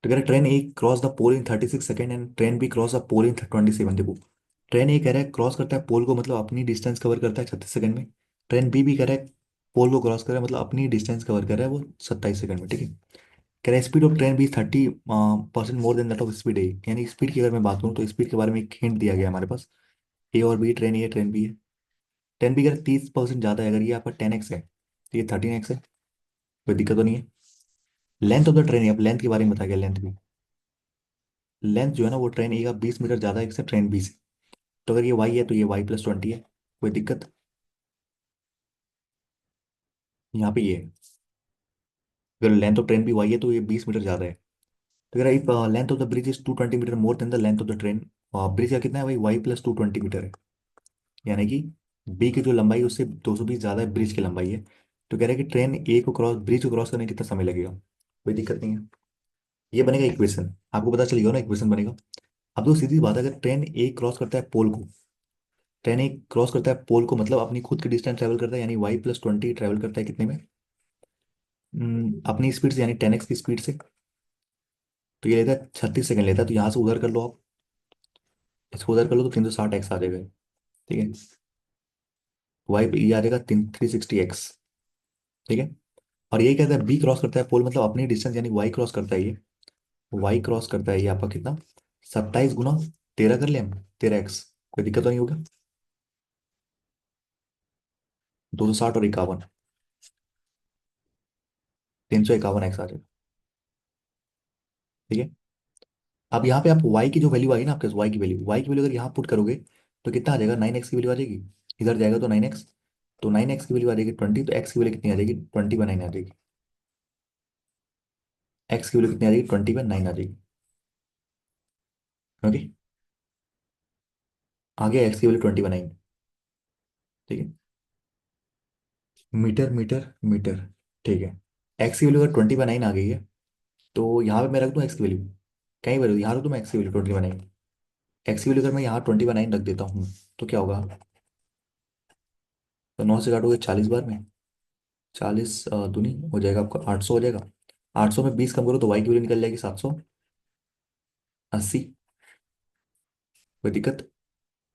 कह रहा है train A cross the pole in 36 second and train B cross the pole in 27। देखो, ट्रेन ए कह रहा है क्रॉस करता है पोल को, मतलब अपनी डिस्टेंस कवर करता है 36 सेकंड में। ट्रेन बी भी कह रहा है पोल को क्रॉस कर रहा है, मतलब अपनी डिस्टेंस कवर कर रहा है वो 27 सेकंड में। ठीक है, कह रहा है speed of train B 30% more than that of speed A, यानी स्पीड की अगर मैं बात करूँ तो स्पीड के बारे में एक हिंट दिया गया है हमारे पास। ए और बी, ट्रेन ए ट्रेन बी है। ट्रेन बी अगर 30% ज़्यादा है, अगर ये आपका 10x है तो ये 13x है, कोई दिक्कत तो नहीं है। लेंथ ऑफ द ट्रेन है, अब लेंथ के बारे में बताया गया, लेंथ भी, लेंथ जो है ना वो ट्रेन ए का 20 मीटर ज़्यादा है इससे ट्रेन बी से। तो अगर ये वाई है तो ये y+20 है, कोई दिक्कत। यहाँ पे ये है, अगर लेंथ ऑफ ट्रेन भी वाई है तो ये 20 मीटर ज़्यादा है। तो अगर if length of the bridge is 220 meter more than the length of the train, bridge का कितना है भाई, y+220 मीटर है, यानी कि बी की जो लंबाई है उससे 220 ज़्यादा है ब्रिज की लंबाई है। तो कह रहा है कि ट्रेन ए को क्रॉस, ब्रिज को क्रॉस करने में कितना समय लगेगा, कोई दिक्कत नहीं है। ये बनेगा इक्वेशन, आपको पता चल गया ना इक्वेशन बनेगा। अब तो सीधी बात है, अगर ट्रेन ए क्रॉस करता है पोल को, ट्रेन ए क्रॉस करता है पोल को मतलब अपनी खुद की डिस्टेंस ट्रेवल करता है, यानी y+20 ट्रेवल करता है कितने में, अपनी स्पीड से, यानी 10x की स्पीड से। तो ये लेता है 36 सेकंड लेता है, तो यहाँ से उधर कर लो आप, इसको उधर कर लो तो 360x आ जाएगा। ठीक है, वाई ये आ जाएगा 360x। ठीक है, और ये कहता है बी क्रॉस करता है पोल, मतलब अपनी डिस्टेंस, यानी वाई क्रॉस करता है ये, वाई क्रॉस करता है ये आपका कितना, 27 × 13 कर ले हम, 13x, कोई दिक्कत तो नहीं होगा। 260 और 51, 351x आ जाएगा। ठीक है, अब यहाँ पे आप y की जो वैल्यू आएगी ना आपके, y की वैल्यू अगर यहाँ पुट करोगे तो कितना आ जाएगा, 9x की वैल्यू आ जाएगी, इधर जाएगा तो 9x, तो 9x की वैल्यू आ जाएगी 20, तो x की वैल्यू कितनी आ जाएगी, 20/9 आ जाएगी। x की वैल्यू कितनी आ जाएगी, 20/9 आ जाएगी। ओके, आ गया x की वैल्यू 20/9। ठीक है, मीटर मीटर मीटर। ठीक है, x की वैल्यू अगर 20/9 आ गई है, तो यहाँ पे मैं रख दूँ x की वैल्यू, कहीं वैल्यू यहाँ रख दूँ मैं x की वैल्यू 20/9। x की वैल्यू अगर मैं यहाँ 20/9 रख देता हूँ तो क्या होगा, तो 9 से काटोगे 40 बार में, 40 दूनी हो जाएगा आपका 800 हो जाएगा। 800 में 20 कम करो तो वाई की वैल्यू निकल जाएगी 780, कोई दिक्कत।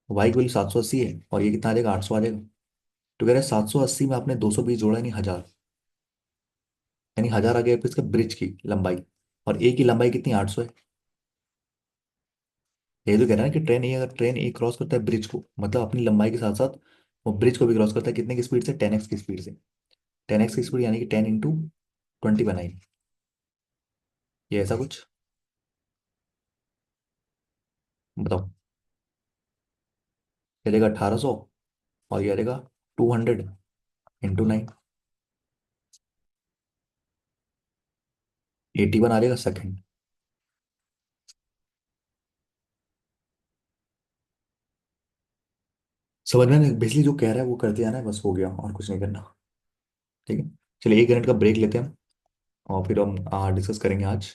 वाई की वैल्यू 780 है, और ये कितना आ जाएगा, 800 आ जाएगा। तो कह रहे हैं 780 में आपने 220 जोड़ा, यानी 1000, यानी 1000 आ गया फिर इसका ब्रिज की लंबाई, और ए की लंबाई कितनी, 800 है। ये तो कह रहा है कि ट्रेन ए, अगर ट्रेन ए क्रॉस करता है ब्रिज को, मतलब अपनी लंबाई के साथ साथ वो ब्रिज को भी क्रॉस करता है, कितने की स्पीड से, 10x की स्पीड से। 10x की स्पीड यानी कि 10 × 20/9, ये ऐसा कुछ, बताओ। ये रहेगा 1800, और ये रहेगा 200 × 9, 81 आ जाएगा सेकंड। समझ में बेसिकली जो कह रहा है वो करते जाना है, बस हो गया और कुछ नहीं करना। ठीक है, चलिए 1 मिनट का ब्रेक लेते हैं हम, और फिर हम डिस्कस करेंगे आज।